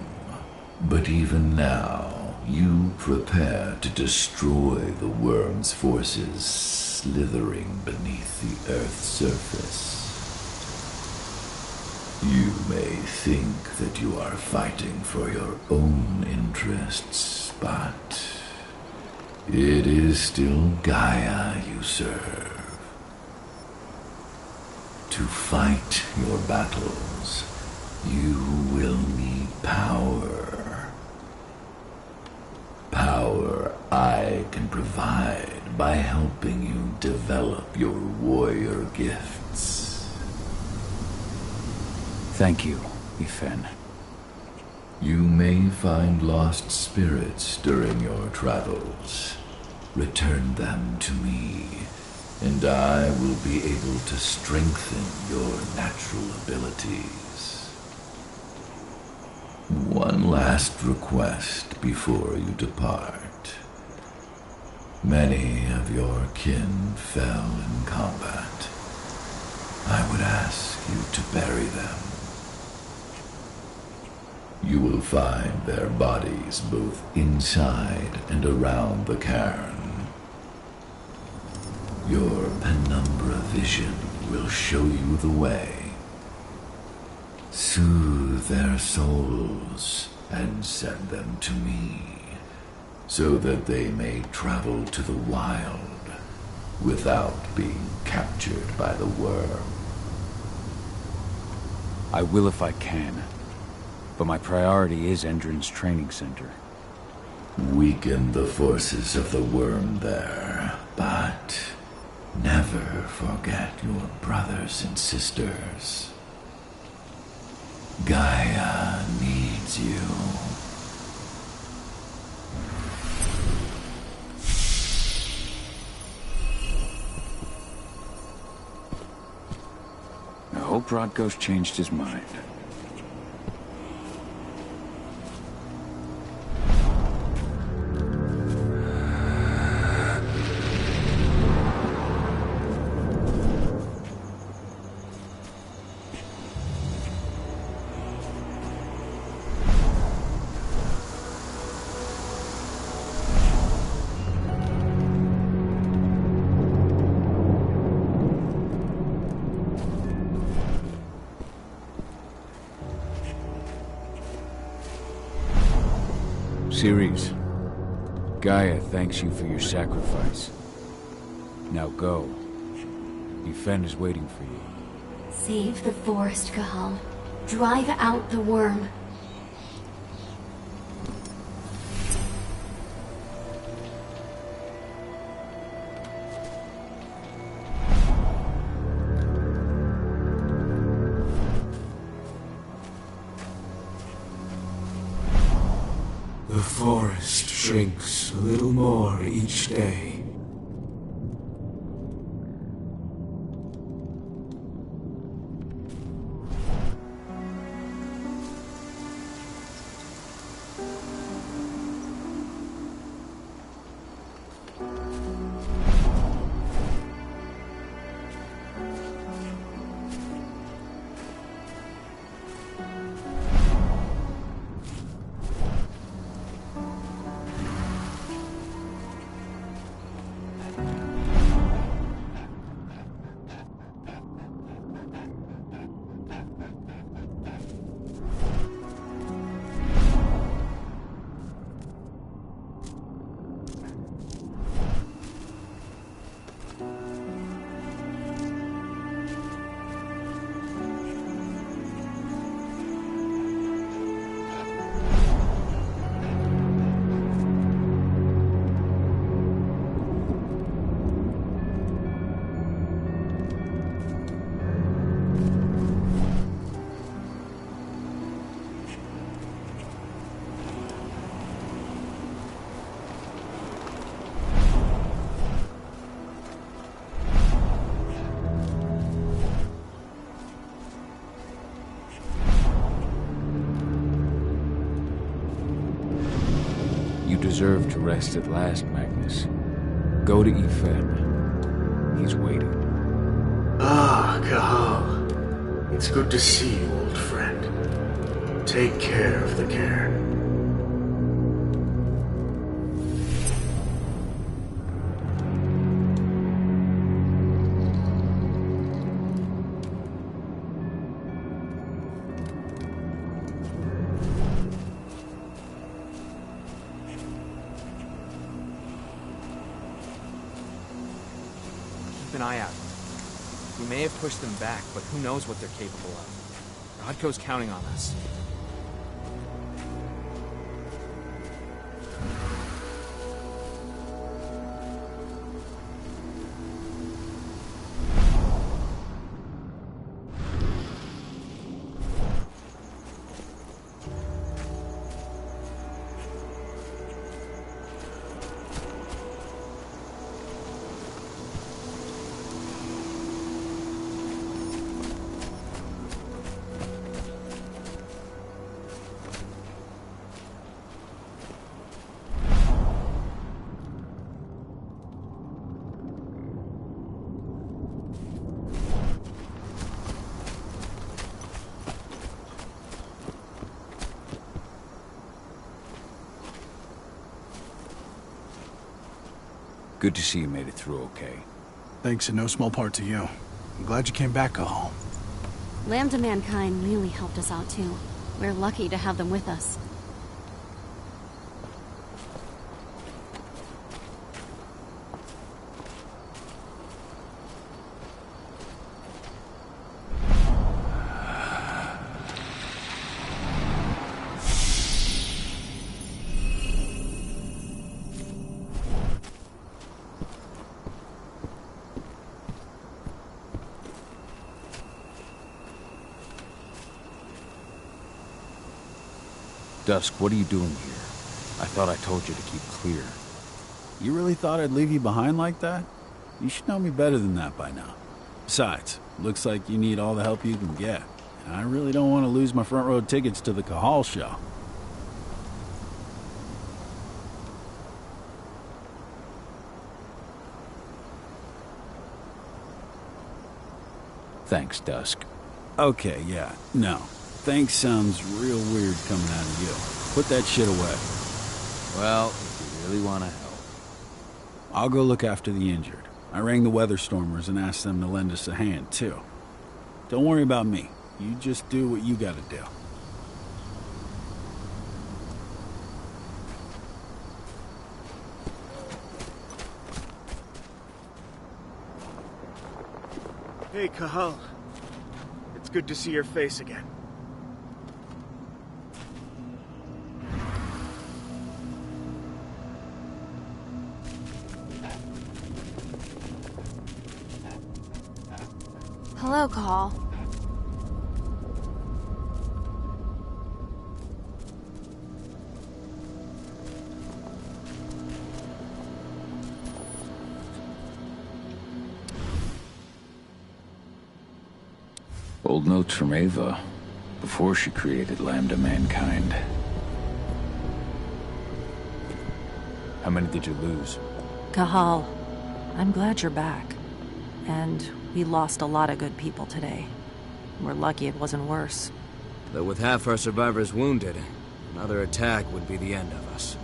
But even now, you prepare to destroy the worm's forces slithering beneath the Earth's surface. You may think that you are fighting for your own interests, but it is still Gaia you serve. To fight your battles, you will need power. Power I can provide by helping you develop your warrior gifts. Thank you, Ethan. You may find lost spirits during your travels. Return them to me, and I will be able to strengthen your natural abilities. One last request before you depart. Many of your kin fell in combat. I would ask you to bury them. You will find their bodies both inside and around the cairn. Your penumbra vision will show you the way. Soothe their souls and send them to me, so that they may travel to the wild without being captured by the worm. I will if I can, but my priority is Endron's training center. Weaken the forces of the worm there, but never forget your brothers and sisters. Gaia needs you. I hope Rodko's changed his mind. Ceres, Gaia thanks you for your sacrifice. Now go. Yfen is waiting for you. Save the forest, Cahal. Drive out the worm. The forest shrinks a little more each day. deserve to rest at last, Magnus. Go to Efeb. He's waiting. Ah, Cahal. It's good to see you, old friend. Take care of the cairn. Keep an eye out. We may have pushed them back, but who knows what they're capable of. Rodko's counting on us. Good to see you made it through okay. Thanks in no small part to you. I'm glad you came back, Cahal. Lambda Mankind really helped us out too. We're lucky to have them with us. Dusk, what are you doing here? I thought I told you to keep clear. You really thought I'd leave you behind like that? You should know me better than that by now. Besides, looks like you need all the help you can get. And I really don't want to lose my front row tickets to the Cahal show. Thanks, Dusk. Okay, yeah, no. Thanks sounds real weird coming out of you. Put that shit away. Well, if you really want to help. I'll go look after the injured. I rang the Weatherstormers and asked them to lend us a hand, too. Don't worry about me. You just do what you gotta do. Hey, Cahal. It's good to see your face again. Hello, Cahal. Old notes from Ava, before she created Lambda Mankind. How many did you lose? Cahal, I'm glad you're back. And we lost a lot of good people today. We're lucky it wasn't worse. Though with half our survivors wounded, another attack would be the end of us.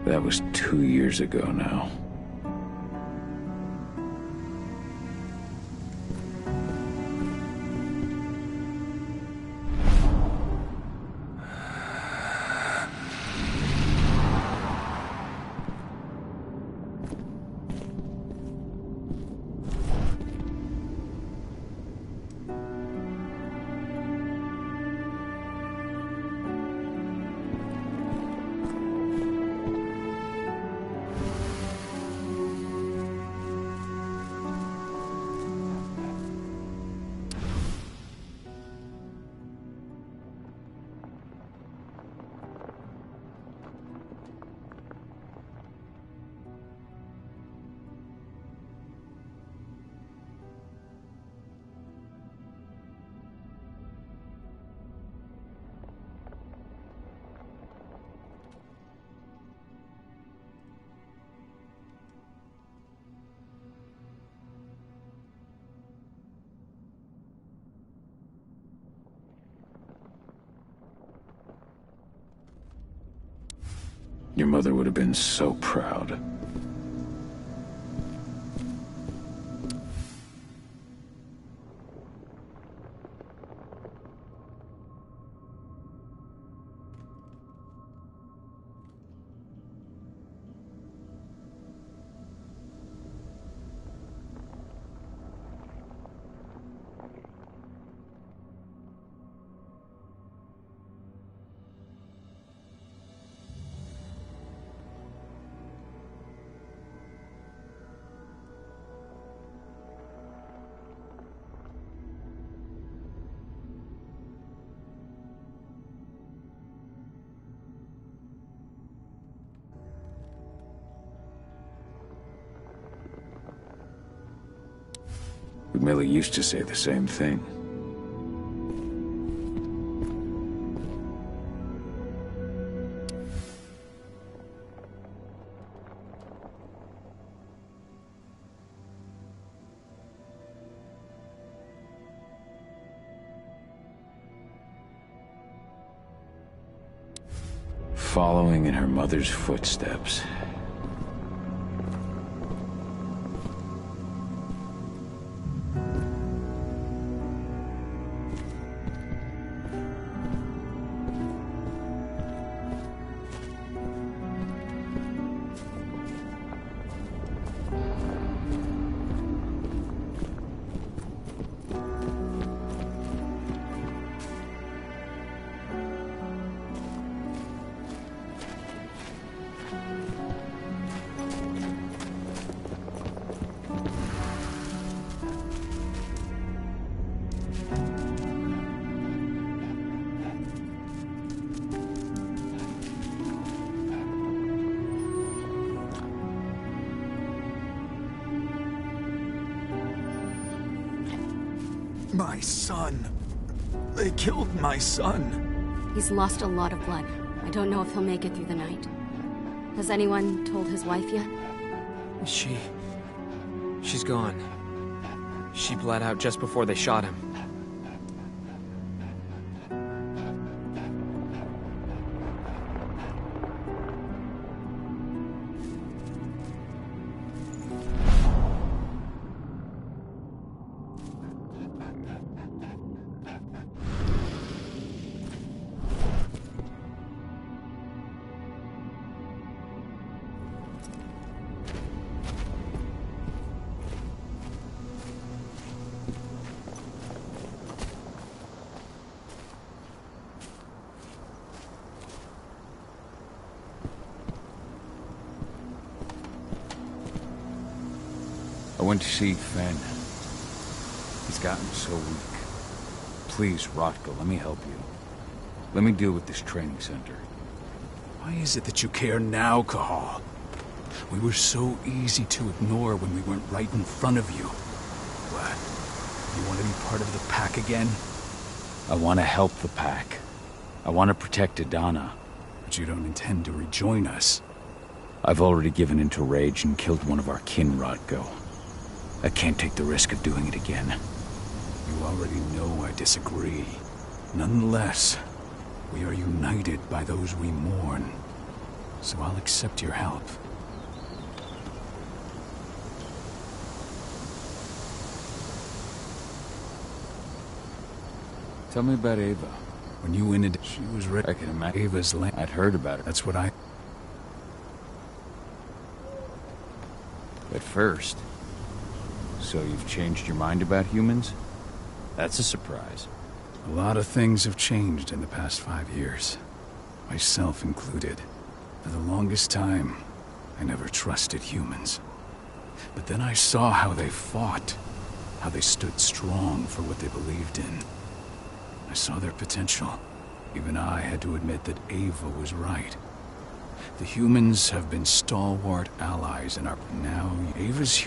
That was 2 years ago now. Your mother would have been so proud. Millie used to say the same thing. Following in her mother's footsteps. My son. They killed my son. He's lost a lot of blood. I don't know if he'll make it through the night. Has anyone told his wife yet? She's gone. She bled out just before they shot him. I went to see Fenn. He's gotten so weak. Please, Rotko, let me help you. Let me deal with this training center. Why is it that you care now, Cahal? We were so easy to ignore when we weren't right in front of you. What? You want to be part of the pack again? I want to help the pack. I want to protect Adana. But you don't intend to rejoin us. I've already given in to rage and killed one of our kin, Rotko. I can't take the risk of doing it again. You already know I so I'll accept your help. Tell me about Ava. When you ended, she was ready. I can imagine. Ava's land. I'd heard about her. That's what I... At first. So you've changed your mind about humans? That's a surprise. A lot of things have changed in the past 5 years. Myself included. For the longest time, I never trusted humans. But then I saw how they fought. How they stood strong for what they believed in. I saw their potential. Even I had to admit that Ava was right. The humans have been stalwart allies in our... Now, Ava's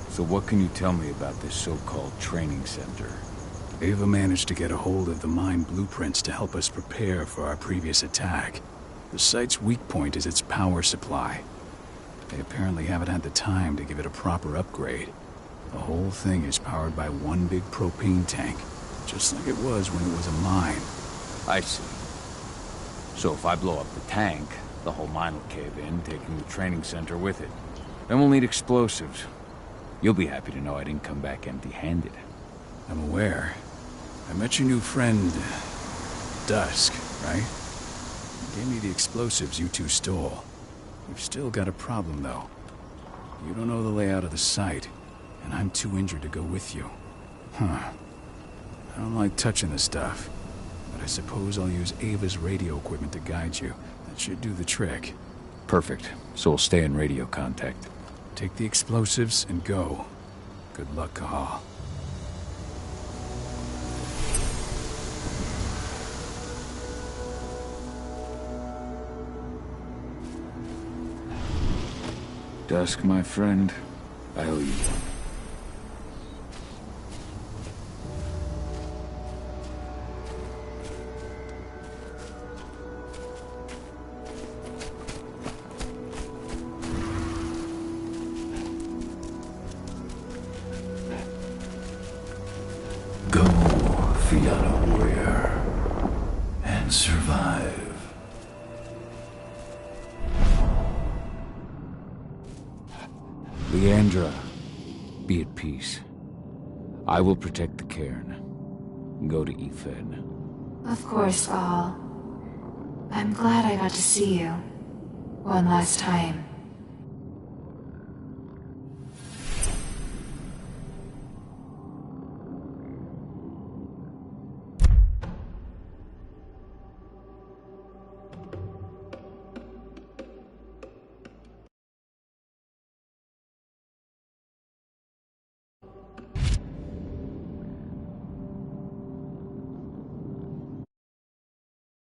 So what can you tell me about this so-called training center? Ava managed to get a hold of the mine blueprints to help us prepare for our previous attack. The site's weak point is its power supply. They apparently haven't had the time to give it a proper upgrade. The whole thing is powered by one big propane tank, just like it was when it was a mine. I see. So if I blow up the tank, the whole mine will cave in, taking the training center with it. Then we'll need explosives. You'll be happy to know I didn't come back empty-handed. I'm aware. I met your new friend, Dusk, right? He gave me the explosives you two stole. We've still got a problem, though. You don't know the layout of the site, and I'm too injured to go with you. Huh. I don't like touching the stuff, but I suppose I'll use Ava's radio equipment to guide you. That should do the trick. Perfect. So we'll stay in radio contact. Take the explosives and go. Good luck, Cahal. Dusk, my friend, I owe you one. Go, Fianna warrior, and survive. Leandra, be at peace. I will protect the cairn. Go to Ethan. Of course, Cahal. I'm glad I got to see you. One last time.